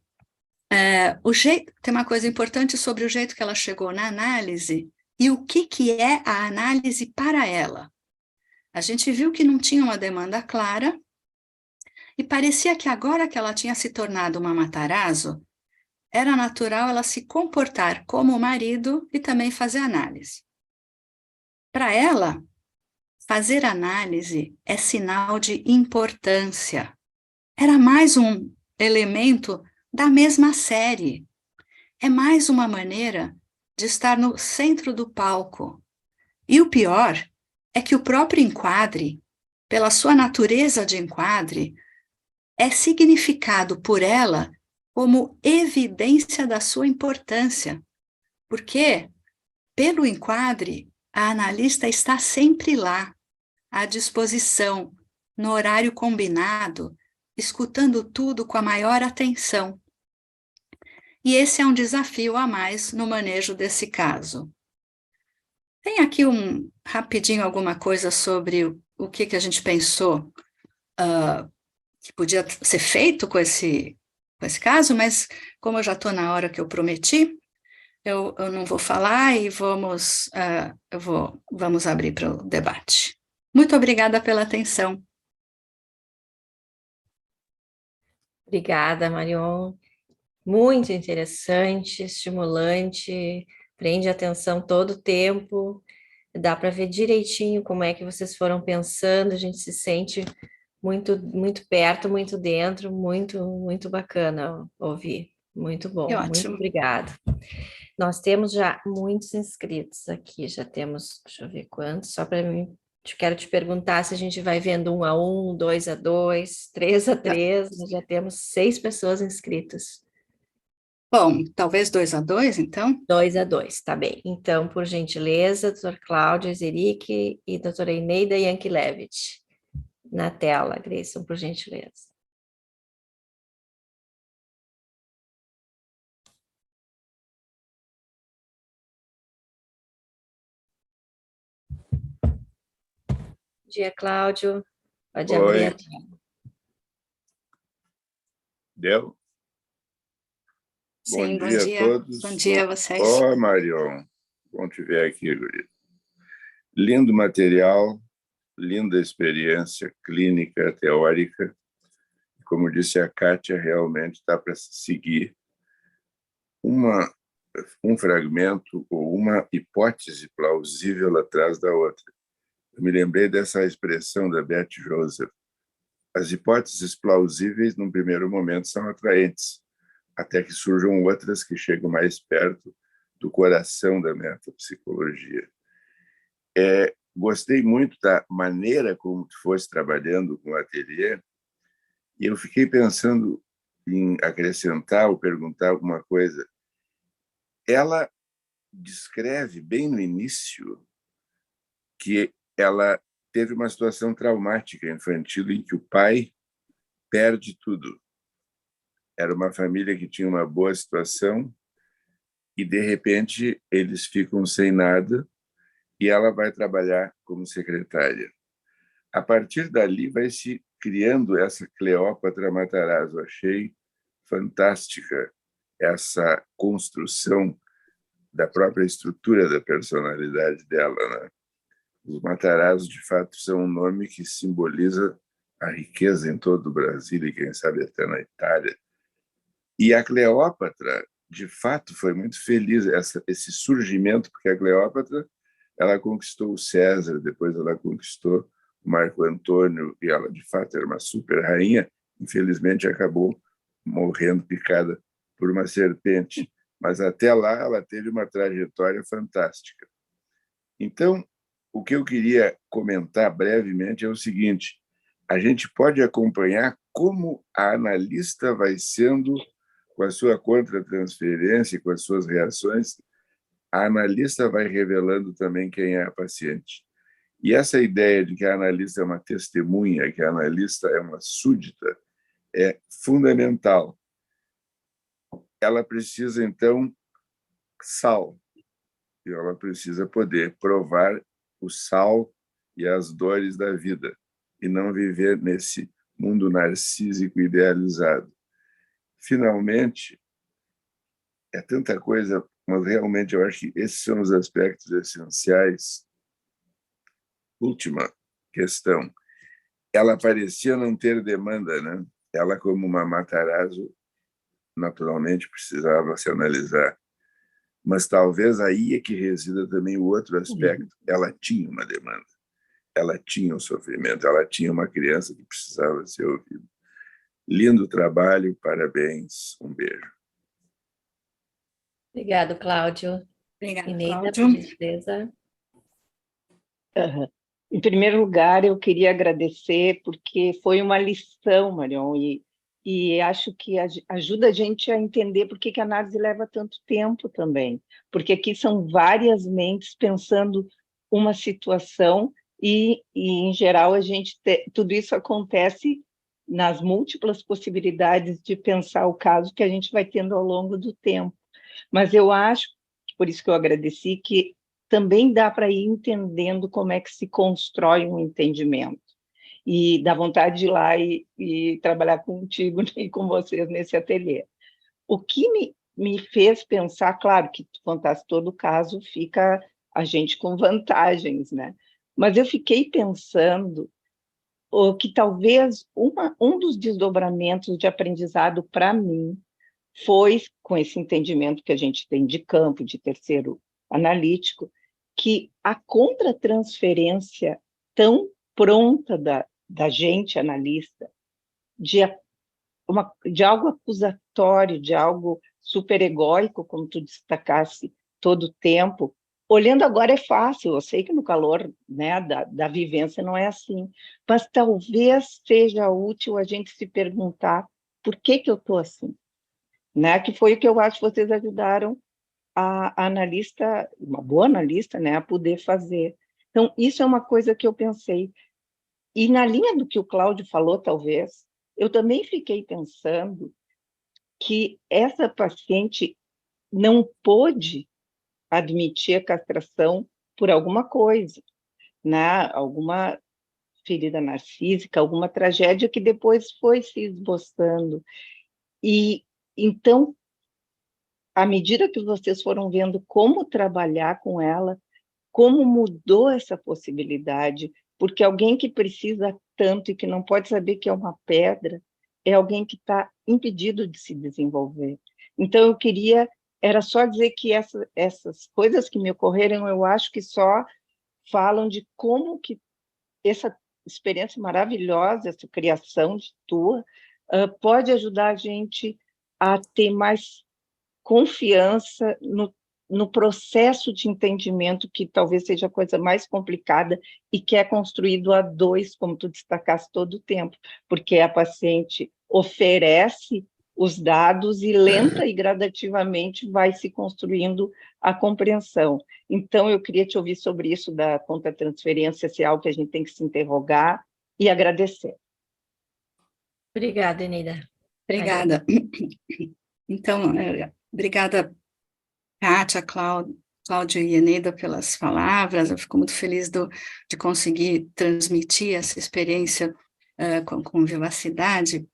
tem uma coisa importante sobre o jeito que ela chegou na análise e o que é a análise para ela. A gente viu que não tinha uma demanda clara e parecia que agora que ela tinha se tornado uma Matarazzo, era natural ela se comportar como o marido e também fazer análise. Para ela, fazer análise é sinal de importância. Era mais um elemento da mesma série. É mais uma maneira de estar no centro do palco. E o pior é que o próprio enquadre, pela sua natureza de enquadre, é significado por ela como evidência da sua importância. Porque, pelo enquadre, a analista está sempre lá, à disposição, no horário combinado, escutando tudo com a maior atenção. E esse é um desafio a mais no manejo desse caso. Tem aqui rapidinho alguma coisa sobre o que a gente pensou que podia ser feito com esse caso, mas como eu já estou na hora que eu prometi, eu não vou falar e vamos abrir para o debate. Muito obrigada pela atenção. Obrigada, Marion. Muito interessante, estimulante, prende atenção todo o tempo. Dá para ver direitinho como é que vocês foram pensando, a gente se sente muito, muito perto, muito dentro, muito bacana ouvir. Muito bom, muito Ótimo. obrigada. Nós temos já muitos inscritos aqui, já temos, deixa eu ver quantos, só para mim, quero te perguntar se a gente vai vendo 1 a 1, 2 a 2, 3 a 3, nós já temos 6 pessoas inscritas. Bom, talvez 2 a 2, então? 2 a 2, tá bem. Então, por gentileza, doutor Cláudio Zeric e doutora Eneida Yankelevich. Na tela, Gleison, por gentileza. Bom dia, Cláudio. Pode abrir a tela. Deu? Sim, bom dia a todos. Bom dia a vocês. Ó, Marion, bom te ver aqui, guria. Lindo material, linda experiência clínica, teórica. Como disse a Kátia, realmente dá para seguir um fragmento ou uma hipótese plausível atrás da outra. Eu me lembrei dessa expressão da Beth Joseph. As hipóteses plausíveis, num primeiro momento, são atraentes, até que surjam outras que chegam mais perto do coração da metapsicologia. Gostei muito da maneira como tu foste trabalhando com o ateliê, e eu fiquei pensando em acrescentar ou perguntar alguma coisa. Ela descreve bem no início que ela teve uma situação traumática infantil em que o pai perde tudo. Era uma família que tinha uma boa situação e, de repente, eles ficam sem nada e ela vai trabalhar como secretária. A partir dali, vai se criando essa Cleópatra Matarazzo. Achei fantástica essa construção da própria estrutura da personalidade dela, né? Os Matarazzo, de fato, são um nome que simboliza a riqueza em todo o Brasil e, quem sabe, até na Itália. E a Cleópatra, de fato, foi muito feliz esse surgimento, porque a Cleópatra ela conquistou o César, depois ela conquistou o Marco Antônio, e ela, de fato, era uma super rainha. Infelizmente, acabou morrendo picada por uma serpente. Mas até lá ela teve uma trajetória fantástica. Então, o que eu queria comentar brevemente é o seguinte: a gente pode acompanhar como a analista vai sendo, com a sua contratransferência, com as suas reações, a analista vai revelando também quem é a paciente. E essa ideia de que a analista é uma testemunha, que a analista é uma súdita, é fundamental. Ela precisa, então, sal. E ela precisa poder provar o sal e as dores da vida, e não viver nesse mundo narcísico idealizado. Finalmente, é tanta coisa, mas realmente eu acho que esses são os aspectos essenciais. Última questão. Ela parecia não ter demanda, né? Ela, como uma Matarazzo, naturalmente precisava se analisar. Mas talvez aí é que resida também o outro aspecto. Ela tinha uma demanda, ela tinha um sofrimento, ela tinha uma criança que precisava ser ouvida. Lindo trabalho, parabéns, um beijo. Obrigado, Cláudio. Obrigada, Eneida, Cláudio. por gentileza. Em primeiro lugar, eu queria agradecer, porque foi uma lição, Marion, e acho que ajuda a gente a entender por que a análise leva tanto tempo também, porque aqui são várias mentes pensando uma situação e em geral, tudo isso acontece nas múltiplas possibilidades de pensar o caso que a gente vai tendo ao longo do tempo. Mas eu acho, por isso que eu agradeci, que também dá para ir entendendo como é que se constrói um entendimento. E dá vontade de ir lá e trabalhar contigo e com vocês nesse ateliê. O que me fez pensar, claro, que tu contasse todo o caso, fica a gente com vantagens, né? Mas eu fiquei pensando que talvez um dos desdobramentos de aprendizado para mim foi, com esse entendimento que a gente tem de campo, de terceiro analítico, que a contratransferência tão pronta da gente, analista, de algo acusatório, de algo superegóico, como tu destacasse todo o tempo, olhando agora é fácil, eu sei que no calor, né, da vivência não é assim, mas talvez seja útil a gente se perguntar por que eu estou assim, né? Que foi o que eu acho que vocês ajudaram a analista, uma boa analista, né, a poder fazer. Então, isso é uma coisa que eu pensei. E na linha do que o Cláudio falou, talvez, eu também fiquei pensando que essa paciente não pôde admitir a castração por alguma coisa, né? Alguma ferida narcísica, alguma tragédia que depois foi se esboçando. E, então, à medida que vocês foram vendo como trabalhar com ela, como mudou essa possibilidade, porque alguém que precisa tanto e que não pode saber que é uma pedra, é alguém que está impedido de se desenvolver. Então, eu queria, era só dizer que essas coisas que me ocorreram, eu acho que só falam de como que essa experiência maravilhosa, essa criação de tua, pode ajudar a gente a ter mais confiança no processo de entendimento, que talvez seja a coisa mais complicada e que é construído a dois, como tu destacaste todo o tempo, porque a paciente oferece os dados e lenta e gradativamente vai se construindo a compreensão. Então, eu queria te ouvir sobre isso da contratransferência, se é algo que a gente tem que se interrogar e agradecer. Obrigada, Eneida. Obrigada. Então, obrigada, Kátia, Cláudio e Eneida, pelas palavras. Eu fico muito feliz de conseguir transmitir essa experiência com vivacidade.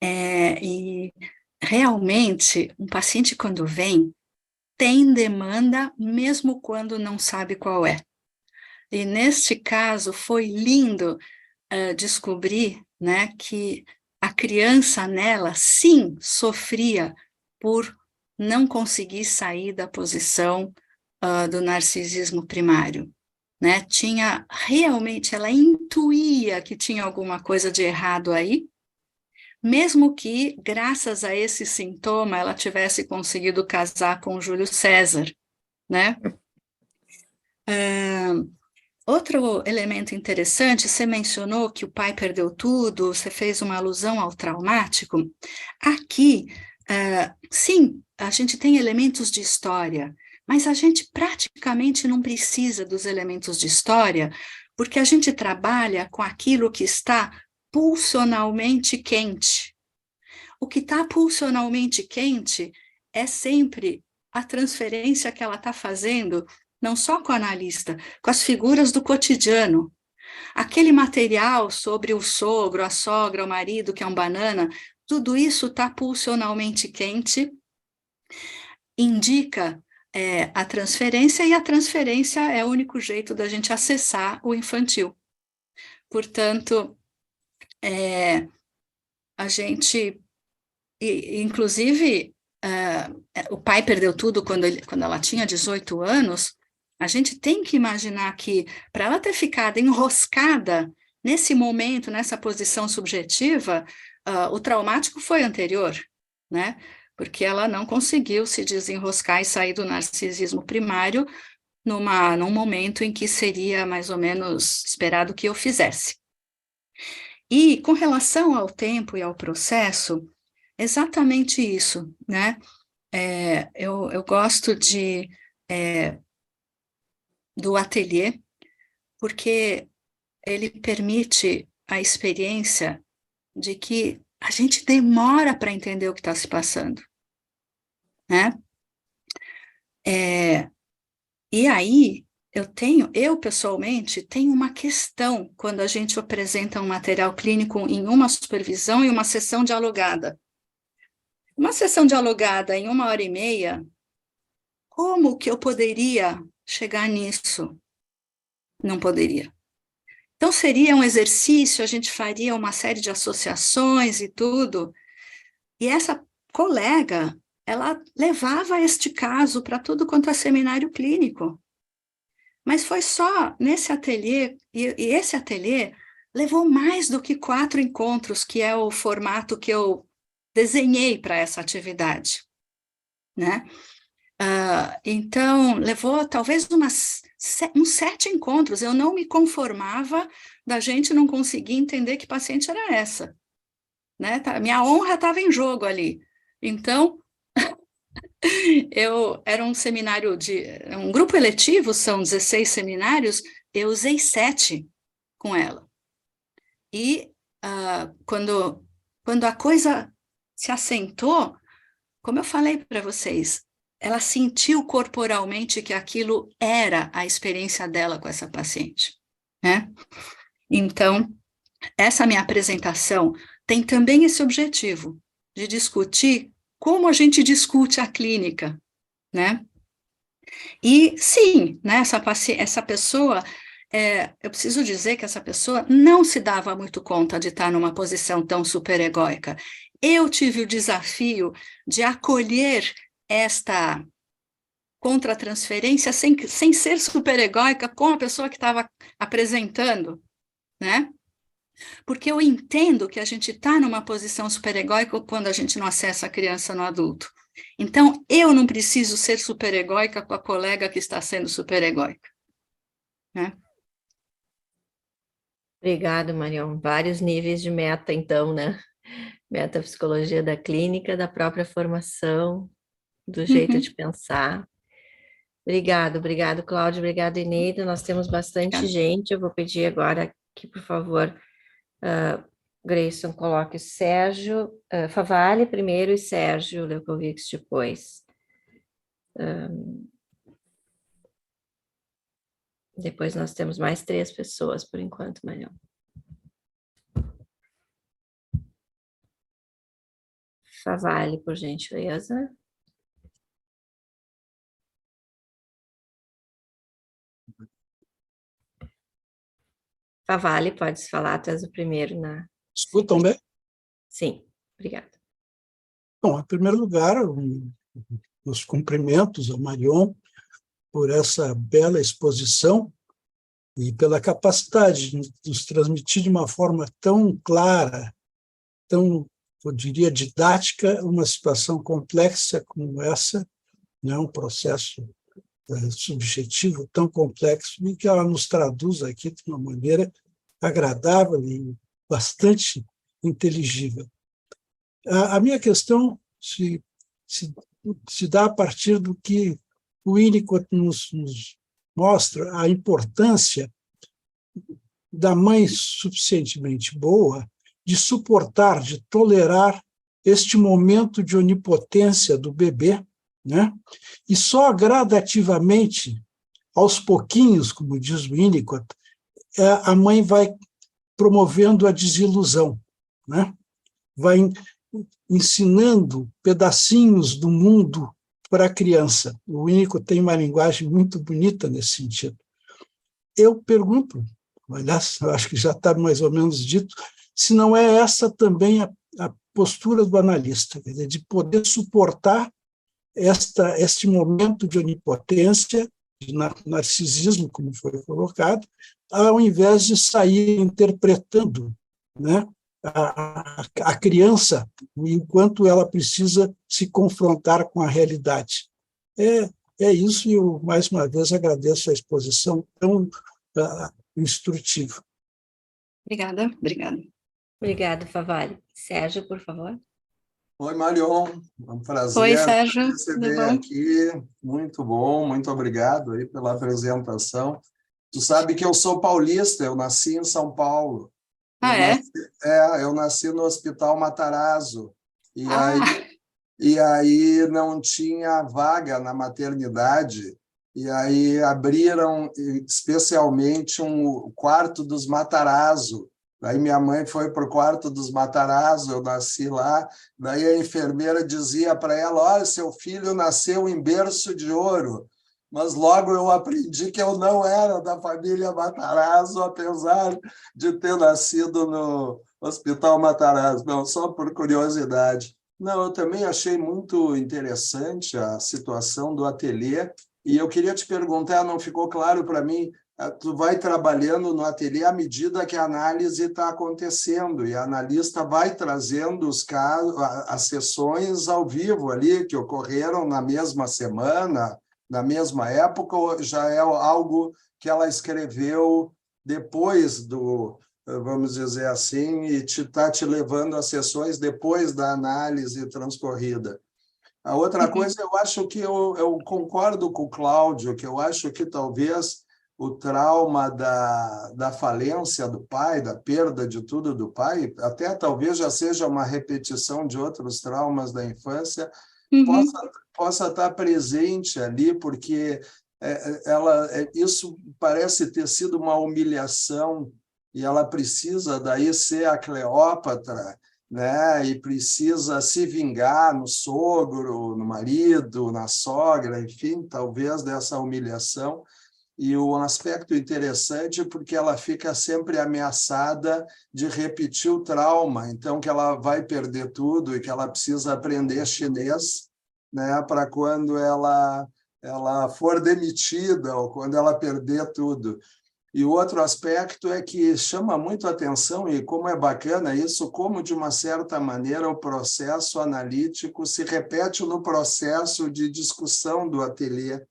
E realmente, um paciente, quando vem, tem demanda, mesmo quando não sabe qual é. E neste caso, foi lindo descobrir, né, que a criança nela, sim, sofria por não conseguir sair da posição do narcisismo primário, né? Tinha realmente, ela intuía que tinha alguma coisa de errado aí, mesmo que, graças a esse sintoma, ela tivesse conseguido casar com Júlio César, né? Outro elemento interessante, você mencionou que o pai perdeu tudo, você fez uma alusão ao traumático. Aqui, sim, a gente tem elementos de história, mas a gente praticamente não precisa dos elementos de história, porque a gente trabalha com aquilo que está pulsionalmente quente. O que está pulsionalmente quente é sempre a transferência que ela está fazendo, não só com o analista, com as figuras do cotidiano. Aquele material sobre o sogro, a sogra, o marido, que é um banana, tudo isso está pulsionalmente quente, indica a transferência, e a transferência é o único jeito da gente acessar o infantil. Portanto, a gente, inclusive, o pai perdeu tudo quando ela tinha 18 anos, a gente tem que imaginar que, para ela ter ficado enroscada nesse momento, nessa posição subjetiva, o traumático foi anterior, né? Porque ela não conseguiu se desenroscar e sair do narcisismo primário num momento em que seria mais ou menos esperado que eu fizesse. E com relação ao tempo e ao processo, exatamente isso, né? Eu gosto do ateliê, porque ele permite a experiência de que a gente demora para entender o que está se passando, né? E aí, eu pessoalmente, tenho uma questão quando a gente apresenta um material clínico em uma supervisão e uma sessão dialogada. Uma sessão dialogada em 1h30, como que eu poderia chegar nisso? Não poderia. Então, seria um exercício, a gente faria uma série de associações e tudo, e essa colega, ela levava este caso para tudo quanto é seminário clínico. Mas foi só nesse ateliê, e esse ateliê levou mais do que 4 encontros, que é o formato que eu desenhei para essa atividade, né? Então, levou talvez uns 7 encontros. Eu não me conformava da gente não conseguir entender que paciente era essa, né? Minha honra estava em jogo ali. Então, era um seminário um grupo eletivo, são 16 seminários, eu usei 7 com ela. E quando a coisa se assentou, como eu falei para vocês, ela sentiu corporalmente que aquilo era a experiência dela com essa paciente, né? Então, essa minha apresentação tem também esse objetivo de discutir como a gente discute a clínica, né? E sim, né, essa pessoa, eu preciso dizer que essa pessoa não se dava muito conta de estar numa posição tão superegóica. Eu tive o desafio de acolher esta contra-transferência sem ser superegóica com a pessoa que estava apresentando, né? Porque eu entendo que a gente está numa posição superegóica quando a gente não acessa a criança no adulto. Então, eu não preciso ser superegóica com a colega que está sendo superegóica, né? Obrigada, Marion. Vários níveis de meta, então, né? Metapsicologia da clínica, da própria formação, do jeito de pensar. Obrigado, Cláudio. Obrigado, Eneida. Nós temos bastante gente. Eu vou pedir agora que, por favor, Grayson coloque o Sérgio Favalli primeiro e Sérgio Leukovics depois. Depois nós temos mais 3 pessoas, por enquanto, Marion. Favalli, por gentileza. Favalli, pode falar, tu és o primeiro na... Escutam bem? Sim, obrigada. Bom, em primeiro lugar, os cumprimentos ao Marion por essa bela exposição e pela capacidade de nos transmitir de uma forma tão clara, tão, eu diria, didática, uma situação complexa como essa, né? Um processo subjetivo tão complexo, e que ela nos traduz aqui de uma maneira agradável e bastante inteligível. A minha questão se dá a partir do que o Winnicott nos mostra a importância da mãe suficientemente boa de suportar, de tolerar este momento de onipotência do bebê, né? E só gradativamente, aos pouquinhos, como diz o Winnicott, a mãe vai promovendo a desilusão, né? Vai ensinando pedacinhos do mundo para a criança. O Winnicott tem uma linguagem muito bonita nesse sentido. Eu pergunto, aliás, eu acho que já está mais ou menos dito, se não é essa também a postura do analista, quer dizer, de poder suportar este momento de onipotência, de narcisismo, como foi colocado, ao invés de sair interpretando, né, a criança, enquanto ela precisa se confrontar com a realidade. É isso, e eu, mais uma vez, agradeço a exposição tão instrutiva. Obrigada. Obrigada, Favalli. Sérgio, por favor. Oi, Marion, é um prazer Oi, Sérgio, te receber tudo bom? aqui, muito bom, muito obrigado aí pela apresentação. Tu sabe que eu sou paulista, eu nasci em São Paulo. Eu nasci no Hospital Matarazzo, e aí não tinha vaga na maternidade, e aí abriram especialmente um quarto dos Matarazzo. Daí minha mãe foi para o quarto dos Matarazzo, eu nasci lá. Daí a enfermeira dizia para ela: olha, seu filho nasceu em berço de ouro. Mas logo eu aprendi que eu não era da família Matarazzo, apesar de ter nascido no Hospital Matarazzo. Não, só por curiosidade. Não, eu também achei muito interessante a situação do ateliê, e eu queria te perguntar, não ficou claro para mim, tu vai trabalhando no ateliê à medida que a análise está acontecendo, e a analista vai trazendo os casos, as sessões ao vivo ali, que ocorreram na mesma semana, na mesma época, ou já é algo que ela escreveu depois vamos dizer assim, e está te levando a sessões depois da análise transcorrida. A outra coisa, eu acho que eu concordo com o Cláudio, que eu acho que talvez o trauma da falência do pai, da perda de tudo do pai, até talvez já seja uma repetição de outros traumas da infância, possa estar presente ali, porque isso parece ter sido uma humilhação, e ela precisa daí ser a Cleópatra, né? E precisa se vingar no sogro, no marido, na sogra, enfim, talvez dessa humilhação. E um aspecto interessante porque ela fica sempre ameaçada de repetir o trauma, então que ela vai perder tudo e que ela precisa aprender chinês, né, para quando ela for demitida ou quando ela perder tudo. E o outro aspecto é que chama muito a atenção, e como é bacana isso, como, de uma certa maneira, o processo analítico se repete no processo de discussão do ateliê,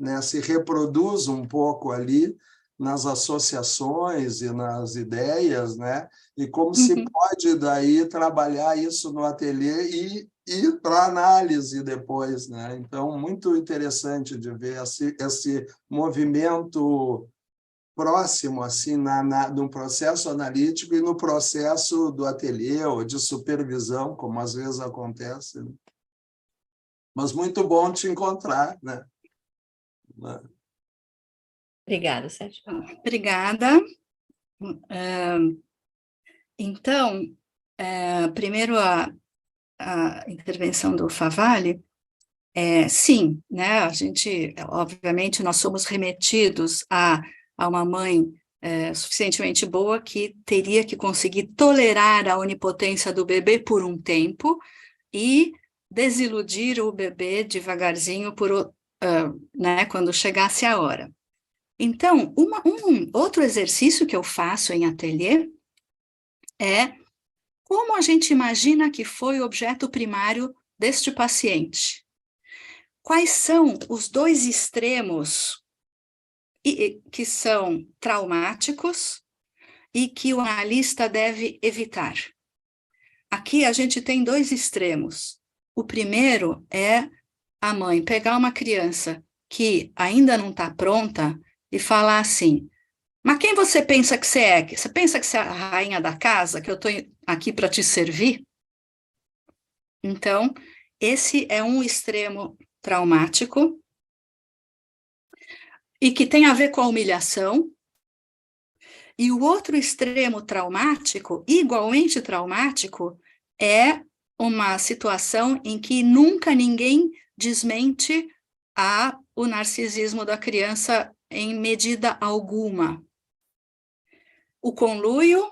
né? Se reproduz um pouco ali nas associações e nas ideias, né? E como se pode daí trabalhar isso no ateliê e ir para análise depois, né? Então, muito interessante de ver esse movimento próximo assim no processo analítico e no processo do ateliê ou de supervisão, como às vezes acontece. Mas muito bom te encontrar, né? Obrigada, Sérgio. Obrigada. Então, primeiro a intervenção do Favalli, sim, né? A gente, obviamente, nós somos remetidos a uma mãe suficientemente boa que teria que conseguir tolerar a onipotência do bebê por um tempo e desiludir o bebê devagarzinho né, quando chegasse a hora. Então, outro exercício que eu faço em ateliê é como a gente imagina que foi o objeto primário deste paciente. Quais são os dois extremos que são traumáticos e que o analista deve evitar? Aqui a gente tem dois extremos. O primeiro é a mãe pegar uma criança que ainda não está pronta e falar assim, mas quem você pensa que você é? Você pensa que você é a rainha da casa, que eu estou aqui para te servir? Então, esse é um extremo traumático e que tem a ver com a humilhação. E o outro extremo traumático, igualmente traumático, é uma situação em que nunca ninguém desmente o narcisismo da criança em medida alguma. O conluio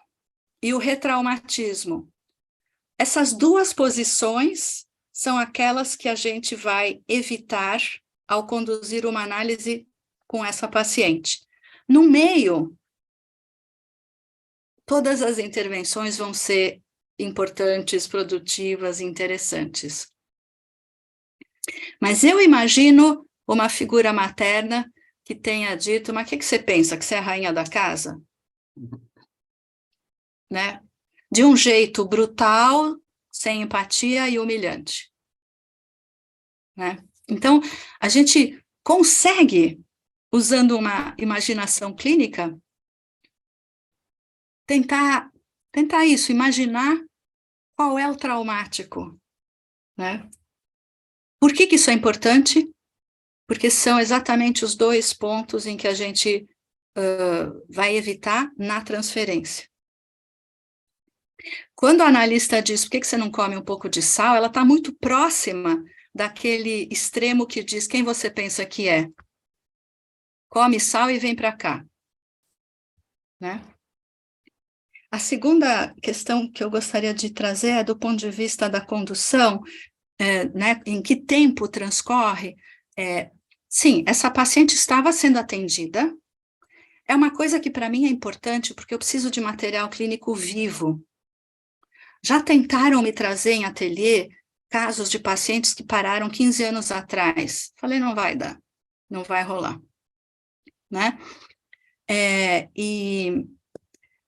e o retraumatismo. Essas duas posições são aquelas que a gente vai evitar ao conduzir uma análise com essa paciente. No meio, todas as intervenções vão ser importantes, produtivas, interessantes. Mas eu imagino uma figura materna que tenha dito, mas o que você pensa, que você é a rainha da casa? Né? De um jeito brutal, sem empatia e humilhante. Né? Então, a gente consegue, usando uma imaginação clínica, tentar isso, imaginar qual é o traumático, né? Por que isso é importante? Porque são exatamente os dois pontos em que a gente vai evitar na transferência. Quando a analista diz, por que você não come um pouco de sal, ela está muito próxima daquele extremo que diz, quem você pensa que é? Come sal e vem para cá. Né? A segunda questão que eu gostaria de trazer é do ponto de vista da condução, né, em que tempo transcorre. Sim, essa paciente estava sendo atendida. É uma coisa que para mim é importante, porque eu preciso de material clínico vivo. Já tentaram me trazer em ateliê casos de pacientes que pararam 15 anos atrás. Falei, não vai dar, não vai rolar. Né?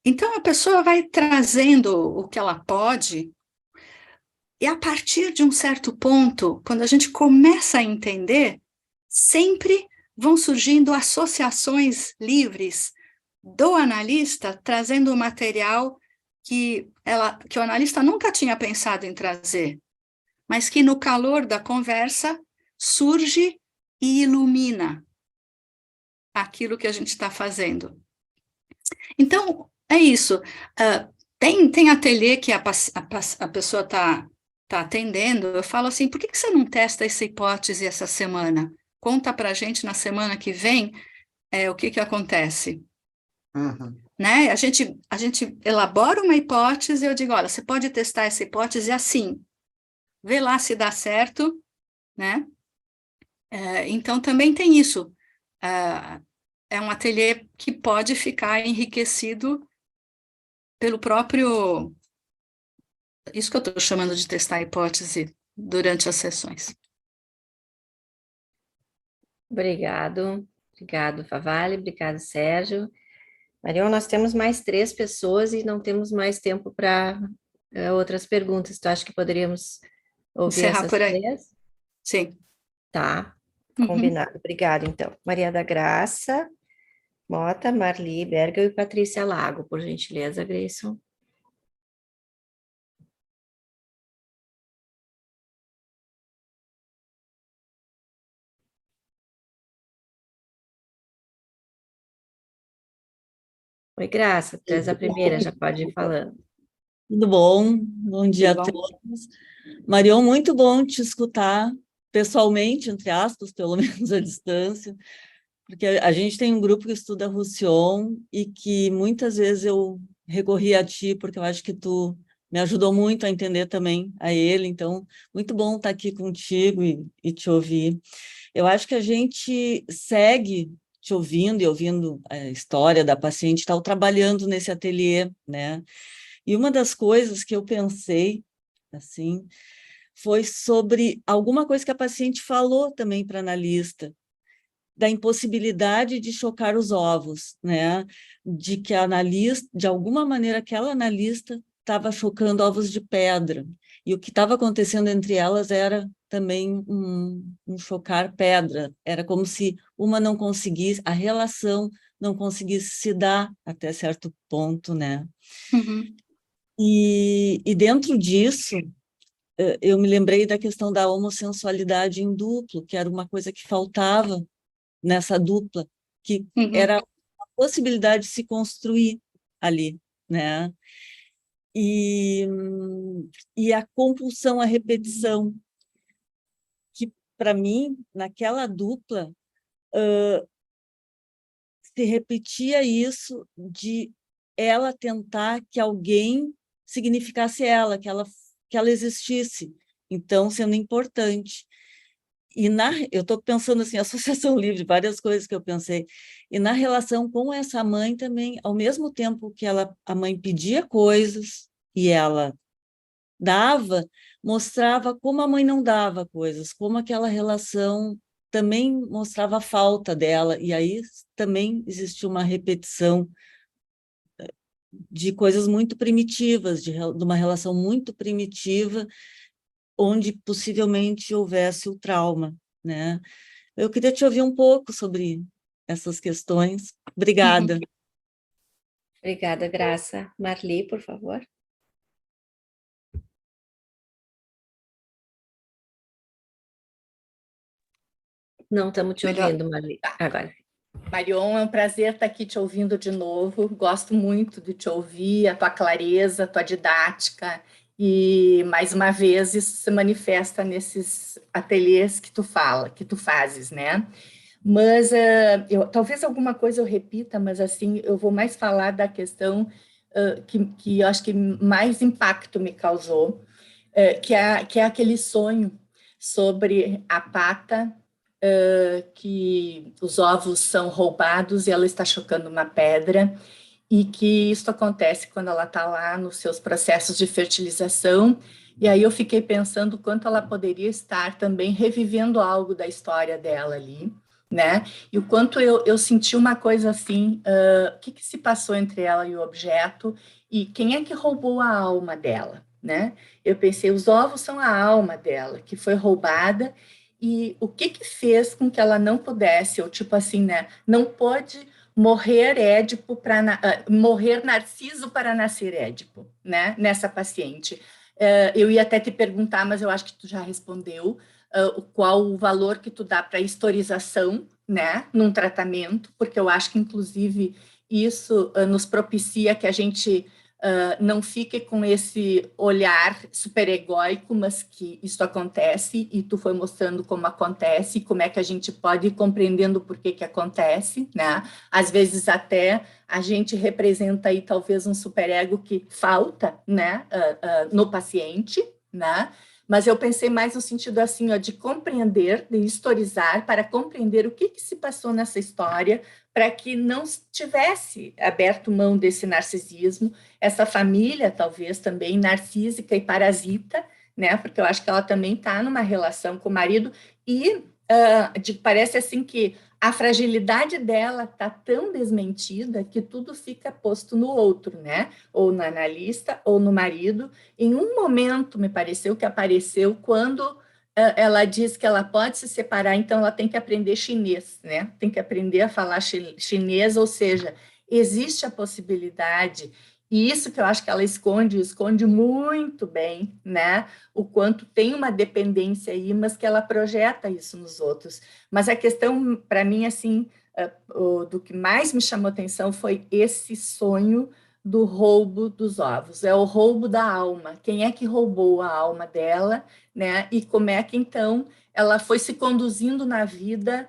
Então, a pessoa vai trazendo o que ela pode, e a partir de um certo ponto, quando a gente começa a entender, sempre vão surgindo associações livres do analista, trazendo um material que o analista nunca tinha pensado em trazer, mas que no calor da conversa surge e ilumina aquilo que a gente está fazendo. Então, é isso. Tem ateliê que a pessoa está atendendo, eu falo assim, por que você não testa essa hipótese essa semana? Conta para a gente na semana que vem o que acontece. Uhum. Né? A gente elabora uma hipótese, eu digo, olha, você pode testar essa hipótese assim, vê lá se dá certo, né? Então, também tem isso. É um ateliê que pode ficar enriquecido pelo próprio... Isso que eu estou chamando de testar a hipótese durante as sessões. Obrigado, Favale, obrigado, Sérgio. Marion, nós temos mais 3 pessoas e não temos mais tempo para outras perguntas. Tu acha que poderíamos ouvir Encerrar essas por aí. 3? Sim. Tá, combinado. Obrigada, então. Maria da Graça, Mota, Marli Bergel e Patrícia Lago, por gentileza, Grayson. Oi, Graça, tu és a primeira, já pode ir falando. Tudo bom? Bom dia a todos. Marion, muito bom te escutar pessoalmente, entre aspas, pelo menos à distância, porque a gente tem um grupo que estuda Roussillon e que muitas vezes eu recorri a ti, porque eu acho que tu me ajudou muito a entender também a ele, então, muito bom estar aqui contigo e te ouvir. Eu acho que a gente segue te ouvindo e ouvindo a história da paciente, está trabalhando nesse ateliê, né? E uma das coisas que eu pensei, assim, foi sobre alguma coisa que a paciente falou também para a analista, da impossibilidade de chocar os ovos, né? De que a analista, de alguma maneira, aquela analista estava chocando ovos de pedra. E o que estava acontecendo entre elas era também um chocar pedra. Era como se uma não conseguisse, a relação não conseguisse se dar até certo ponto, né? Uhum. E dentro disso, eu me lembrei da questão da homossexualidade em duplo, que era uma coisa que faltava nessa dupla, que era a possibilidade de se construir ali, né? E a compulsão à repetição, que para mim, naquela dupla, se repetia isso de ela tentar que alguém significasse ela, que ela existisse, então sendo importante. Eu estou pensando assim, associação livre, várias coisas que eu pensei. E na relação com essa mãe também, ao mesmo tempo que a mãe pedia coisas e ela dava, mostrava como a mãe não dava coisas, como aquela relação também mostrava a falta dela, e aí também existiu uma repetição de coisas muito primitivas, de uma relação muito primitiva, onde possivelmente houvesse o trauma, né? Eu queria te ouvir um pouco sobre essas questões. Obrigada. Obrigada, Graça. Marli, por favor. Não estamos te ouvindo, Marli. Agora. Marion, é um prazer estar aqui te ouvindo de novo. Gosto muito de te ouvir, a tua clareza, a tua didática. E, mais uma vez, isso se manifesta nesses ateliês que tu fazes, né? Mas talvez alguma coisa eu repita, mas assim, eu vou mais falar da questão que eu acho que mais impacto me causou, que é aquele sonho sobre a pata, que os ovos são roubados e ela está chocando uma pedra, e que isso acontece quando ela está lá nos seus processos de fertilização. E aí eu fiquei pensando quanto ela poderia estar também revivendo algo da história dela ali, né? E o quanto eu senti uma coisa assim, o que se passou entre ela e o objeto, e quem é que roubou a alma dela, né? Eu pensei, os ovos são a alma dela, que foi roubada, e o que fez com que ela não pudesse, ou tipo assim, né? Não pôde morrer Édipo para morrer Narciso para nascer Édipo, né? Nessa paciente. Eu ia até te perguntar, mas eu acho que tu já respondeu, qual o valor que tu dá para a historização, né? Num tratamento, porque eu acho que, inclusive, isso nos propicia que a gente não fique com esse olhar superegóico, mas que isso acontece, e tu foi mostrando como acontece, como é que a gente pode ir compreendendo por que acontece, né? Às vezes até a gente representa aí talvez um superego que falta, né, no paciente, né? Mas eu pensei mais no sentido assim, ó, de compreender, de historizar, para compreender o que se passou nessa história, para que não tivesse aberto mão desse narcisismo, essa família talvez também narcísica e parasita, né? Porque eu acho que ela também está numa relação com o marido, e parece assim que a fragilidade dela está tão desmentida que tudo fica posto no outro, né? Ou no analista, ou no marido. Em um momento, me pareceu que apareceu quando ela diz que ela pode se separar, então ela tem que aprender chinês, né? Tem que aprender a falar chinês, ou seja, existe a possibilidade, e isso que eu acho que ela esconde muito bem, né? O quanto tem uma dependência aí, mas que ela projeta isso nos outros. Mas a questão, para mim, assim, do que mais me chamou atenção foi esse sonho do roubo dos ovos. É o roubo da alma. Quem é que roubou a alma dela, né? E como é que, então, ela foi se conduzindo na vida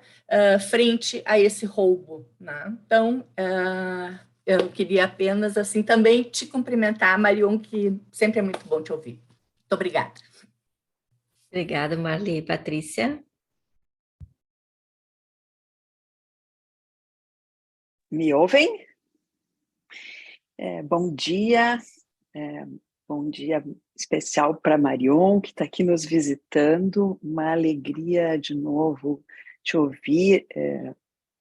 frente a esse roubo, né? Então, eu queria apenas, assim, também te cumprimentar, Marion, que sempre é muito bom te ouvir. Muito obrigada. Obrigada, Marli. Patrícia? Me ouvem? Bom dia especial para Marion, que está aqui nos visitando. Uma alegria de novo te ouvir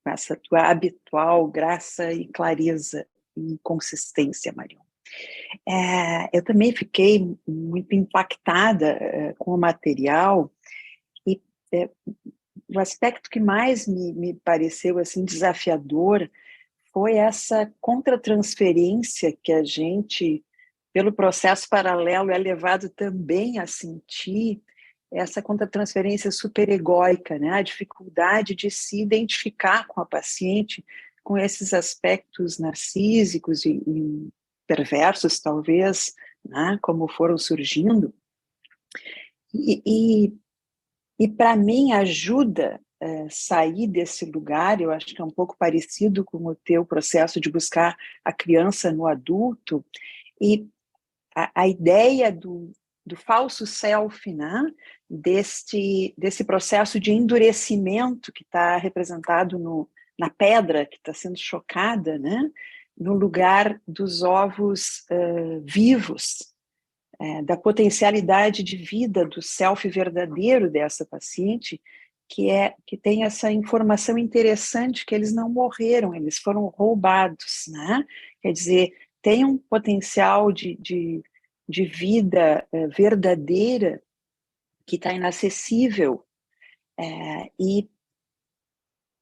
com essa tua habitual graça e clareza e consistência, Marion. Eu também fiquei muito impactada com o material e o aspecto que mais me pareceu assim desafiador foi essa contratransferência que a gente, pelo processo paralelo, é levado também a sentir, essa contratransferência superegóica, né? A dificuldade de se identificar com a paciente, com esses aspectos narcísicos e perversos, talvez, né? Como foram surgindo. E para mim ajuda sair desse lugar, eu acho que é um pouco parecido com o teu processo de buscar a criança no adulto, e a ideia do falso self, né? Desse processo de endurecimento que está representado na pedra que está sendo chocada, né? No lugar dos ovos vivos, da potencialidade de vida do self verdadeiro dessa paciente, que tem essa informação interessante que eles não morreram, eles foram roubados, né? Quer dizer, tem um potencial de vida verdadeira que está inacessível, e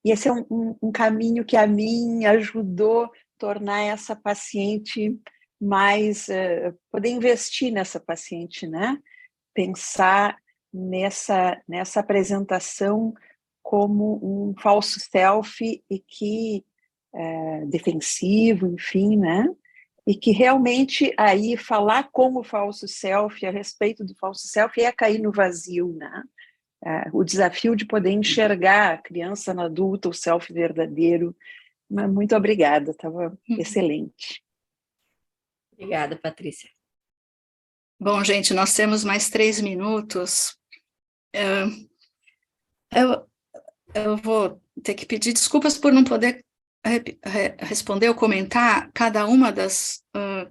esse é um caminho que a mim ajudou a tornar essa paciente mais, poder investir nessa paciente, né? Pensar nessa apresentação como um falso self e que defensivo, enfim, né? E que realmente aí falar com o falso self, a respeito do falso self, é cair no vazio, né? O desafio de poder enxergar a criança na adulta, o self verdadeiro. Mas muito obrigada, estava excelente. Obrigada, Patrícia. Bom, gente, nós temos mais 3 minutos. Eu vou ter que pedir desculpas por não poder responder ou comentar cada uma das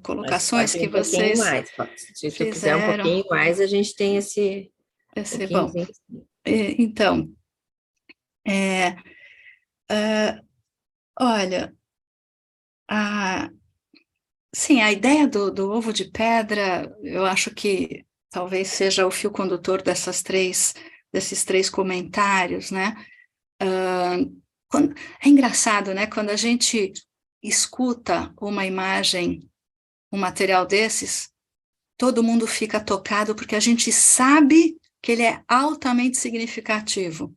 colocações que vocês mais, se tu quiser um pouquinho mais, a gente tem esse bom. Então, olha, sim, a ideia do ovo de pedra, eu acho que talvez seja o fio condutor desses três comentários, né? É engraçado, né? Quando a gente escuta uma imagem, um material desses, todo mundo fica tocado porque a gente sabe que ele é altamente significativo.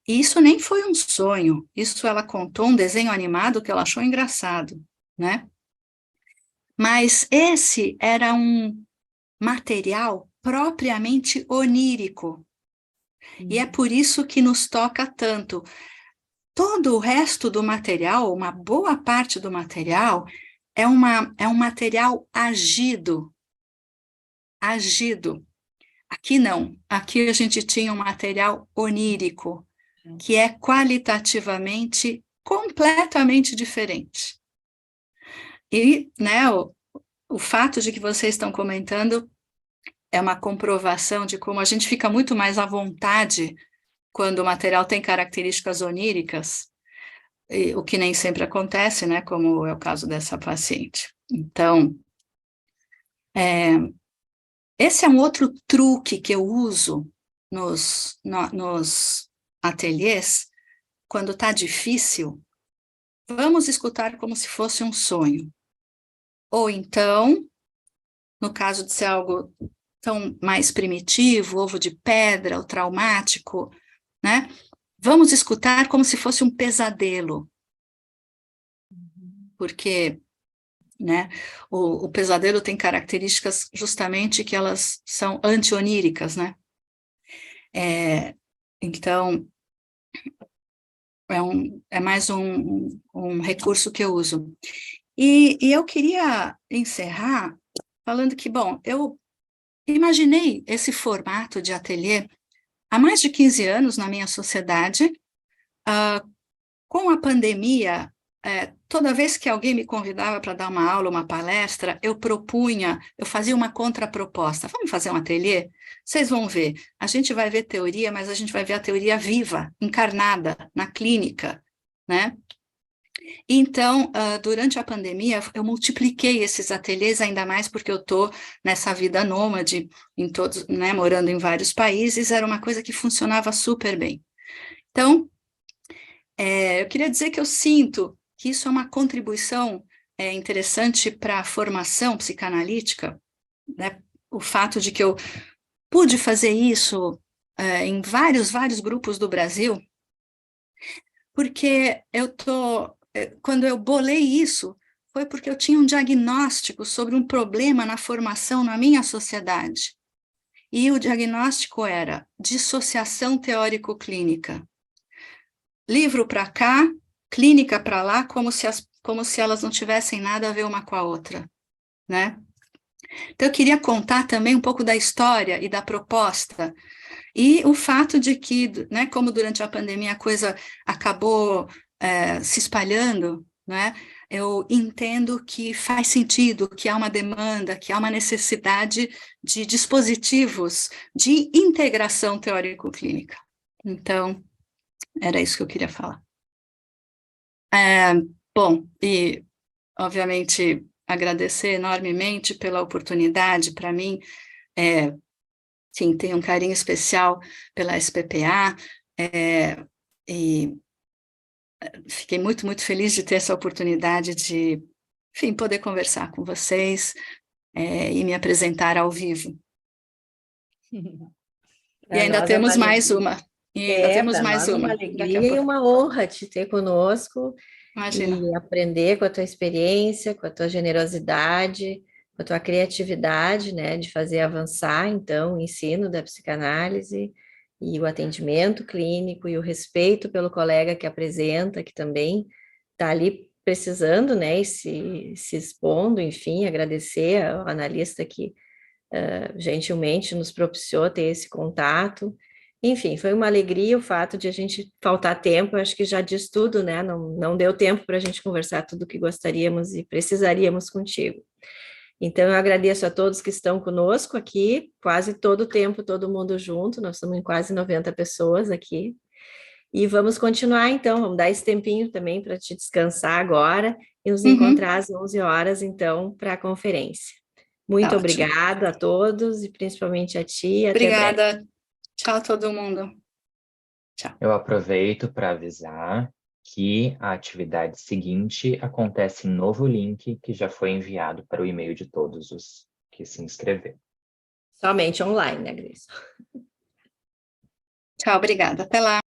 E isso nem foi um sonho, isso ela contou um desenho animado que ela achou engraçado, né? Mas esse era um material propriamente onírico. E é por isso que nos toca tanto. Todo o resto do material, uma boa parte do material, é um material agido. Aqui não. Aqui a gente tinha um material onírico, que é qualitativamente completamente diferente. E, né, o fato de que vocês estão comentando é uma comprovação de como a gente fica muito mais à vontade quando o material tem características oníricas, o que nem sempre acontece, né, como é o caso dessa paciente. Então, esse é um outro truque que eu uso nos ateliês, quando está difícil, vamos escutar como se fosse um sonho. Ou então, no caso de ser algo tão mais primitivo, ovo de pedra, ou traumático, né? Vamos escutar como se fosse um pesadelo. Porque, né, o pesadelo tem características justamente que elas são anti-oníricas, né? Então, é mais um recurso que eu uso. E eu queria encerrar falando que, bom, eu imaginei esse formato de ateliê há mais de 15 anos na minha sociedade. Com a pandemia, toda vez que alguém me convidava para dar uma aula, uma palestra, eu fazia uma contraproposta. Vamos fazer um ateliê? Vocês vão ver. A gente vai ver teoria, mas a gente vai ver a teoria viva, encarnada, na clínica, né? Então, durante a pandemia, eu multipliquei esses ateliês, ainda mais porque eu estou nessa vida nômade, em todos, né, morando em vários países, era uma coisa que funcionava super bem. Então, eu queria dizer que eu sinto que isso é uma contribuição interessante para a formação psicanalítica, né, o fato de que eu pude fazer isso em vários grupos do Brasil, porque quando eu bolei isso, foi porque eu tinha um diagnóstico sobre um problema na formação na minha sociedade. E o diagnóstico era dissociação teórico-clínica. Livro para cá, clínica para lá, como se elas não tivessem nada a ver uma com a outra, né? Então, eu queria contar também um pouco da história e da proposta, e o fato de que, né, como durante a pandemia a coisa acabou se espalhando, né, eu entendo que faz sentido, que há uma demanda, que há uma necessidade de dispositivos de integração teórico-clínica. Então, era isso que eu queria falar. Bom, e, obviamente, agradecer enormemente pela oportunidade. Para mim, sim, tenho um carinho especial pela SPPA, e fiquei muito, muito feliz de ter essa oportunidade de, enfim, poder conversar com vocês e me apresentar ao vivo. E ainda temos mais uma. E ainda temos mais uma. Uma alegria e uma honra te ter conosco. Imagina. E aprender com a tua experiência, com a tua generosidade, com a tua criatividade, né, de fazer avançar, então, o ensino da psicanálise e o atendimento clínico e o respeito pelo colega que apresenta, que também está ali precisando, né, e se expondo, enfim, agradecer ao analista que gentilmente nos propiciou ter esse contato. Enfim, foi uma alegria o fato de a gente faltar tempo, eu acho que já diz tudo, né? Não deu tempo para a gente conversar tudo o que gostaríamos e precisaríamos contigo. Então, eu agradeço a todos que estão conosco aqui, quase todo o tempo, todo mundo junto, nós estamos em quase 90 pessoas aqui. E vamos continuar, então, vamos dar esse tempinho também para te descansar agora e nos encontrar às 11 horas, então, para a conferência. Muito obrigada a todos e principalmente a ti. Obrigada. Até breve. Tchau, todo mundo. Tchau. Eu aproveito para avisar que a atividade seguinte acontece em novo link que já foi enviado para o e-mail de todos os que se inscreveram. Somente online, né, Grace? Tchau, obrigada. Até lá.